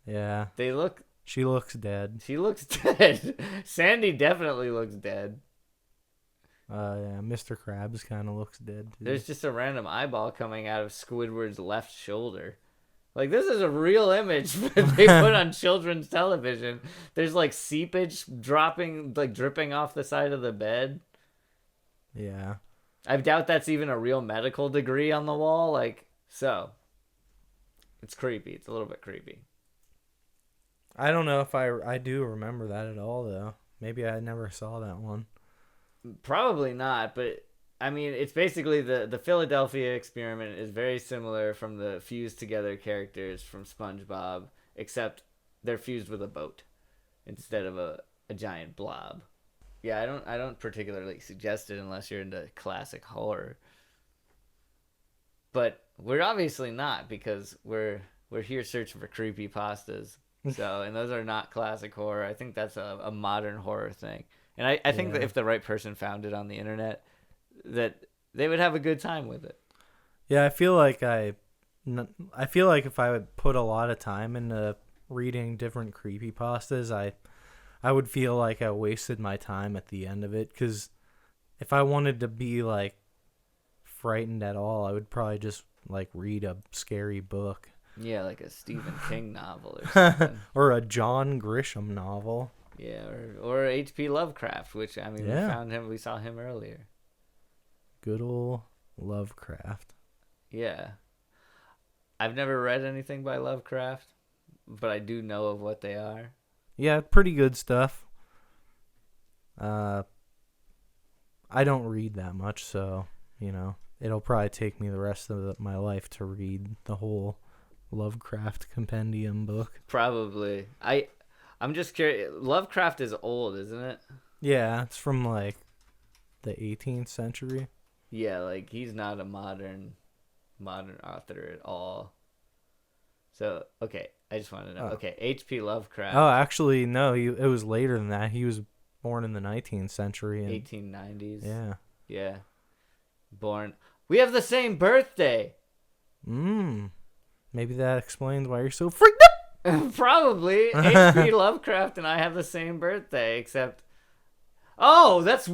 Yeah. She looks dead. She looks dead. Sandy definitely looks dead. Yeah, Mr. Krabs kind of looks dead too. There's just a random eyeball coming out of Squidward's left shoulder. Like, this is a real image that they put on children's television. There's, like, seepage dripping off the side of the bed. Yeah. I doubt that's even a real medical degree on the wall. Like, so. It's creepy. It's a little bit creepy. I don't know if I do remember that at all, though. Maybe I never saw that one. Probably not, but... I mean, it's basically the Philadelphia experiment is very similar from the fused together characters from SpongeBob, except they're fused with a boat instead of a giant blob. Yeah, I don't particularly suggest it unless you're into classic horror. But we're obviously not, because we're here searching for creepypastas. So, and those are not classic horror. I think that's a modern horror thing. And I think that if the right person found it on the internet, that they would have a good time with it. Yeah, I feel like if I would put a lot of time into reading different creepypastas, I would feel like I wasted my time at the end of it, because if I wanted to be like frightened at all, I would probably just like read a scary book. Yeah, like a Stephen King novel or something. Or a John Grisham novel. Yeah, or H.P. Lovecraft, which, I mean, we saw him earlier. Good old Lovecraft. Yeah. I've never read anything by Lovecraft, but I do know of what they are. Yeah, pretty good stuff. I don't read that much, so, it'll probably take me the rest of my life to read the whole Lovecraft compendium book. Probably. I'm just curious. Lovecraft is old, isn't it? Yeah, it's from like the 18th century. Yeah, like he's not a modern author at all. So, okay, I just want to know. Okay, H.P. Lovecraft. Oh, actually, no, it was later than that. He was born in the 19th century. 1890s. Yeah. Yeah. Born. We have the same birthday. Maybe that explains why you're so freaked up. Probably. H.P. Lovecraft and I have the same birthday, except Oh, that's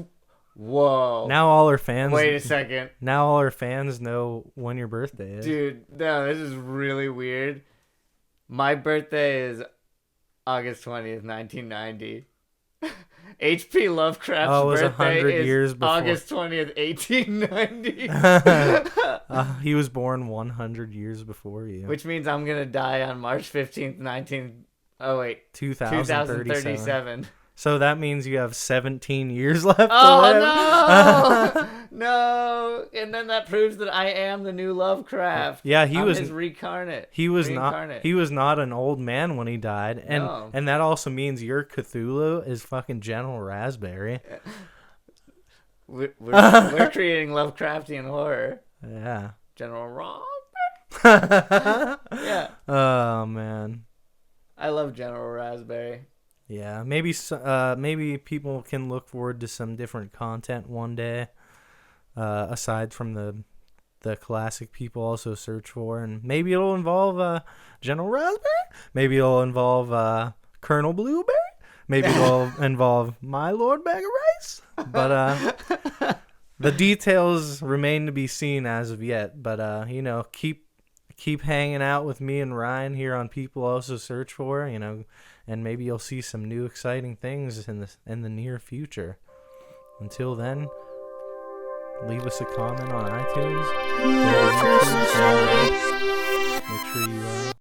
whoa. Now all our fans. Wait a second, Now all our fans know when your birthday is. dude. No, this is really weird. My birthday is August 20th, 1990. H.P. Lovecraft's it was birthday 100 is years before. August 20th, 1890. He was born 100 years before you. Which means I'm gonna die on March 15th, 2037. 2037. So that means you have 17 years left to live. Oh no, no! And then that proves that I am the new Lovecraft. Yeah, I'm his reincarnate. He was not an old man when he died, and No. and that also means your Cthulhu is fucking General Raspberry. We're creating Lovecraftian horror. Yeah. General Raspberry. Yeah. Oh man. I love General Raspberry. Yeah, maybe people can look forward to some different content one day, aside from the classic people also search for, and maybe it'll involve General Raspberry, maybe it'll involve Colonel Blueberry, maybe it'll involve my Lord Bag of Rice, but the details remain to be seen as of yet. But keep hanging out with me and Ryan here on People Also Search For, and maybe you'll see some new exciting things in the near future. Until then, leave us a comment on iTunes. Make sure you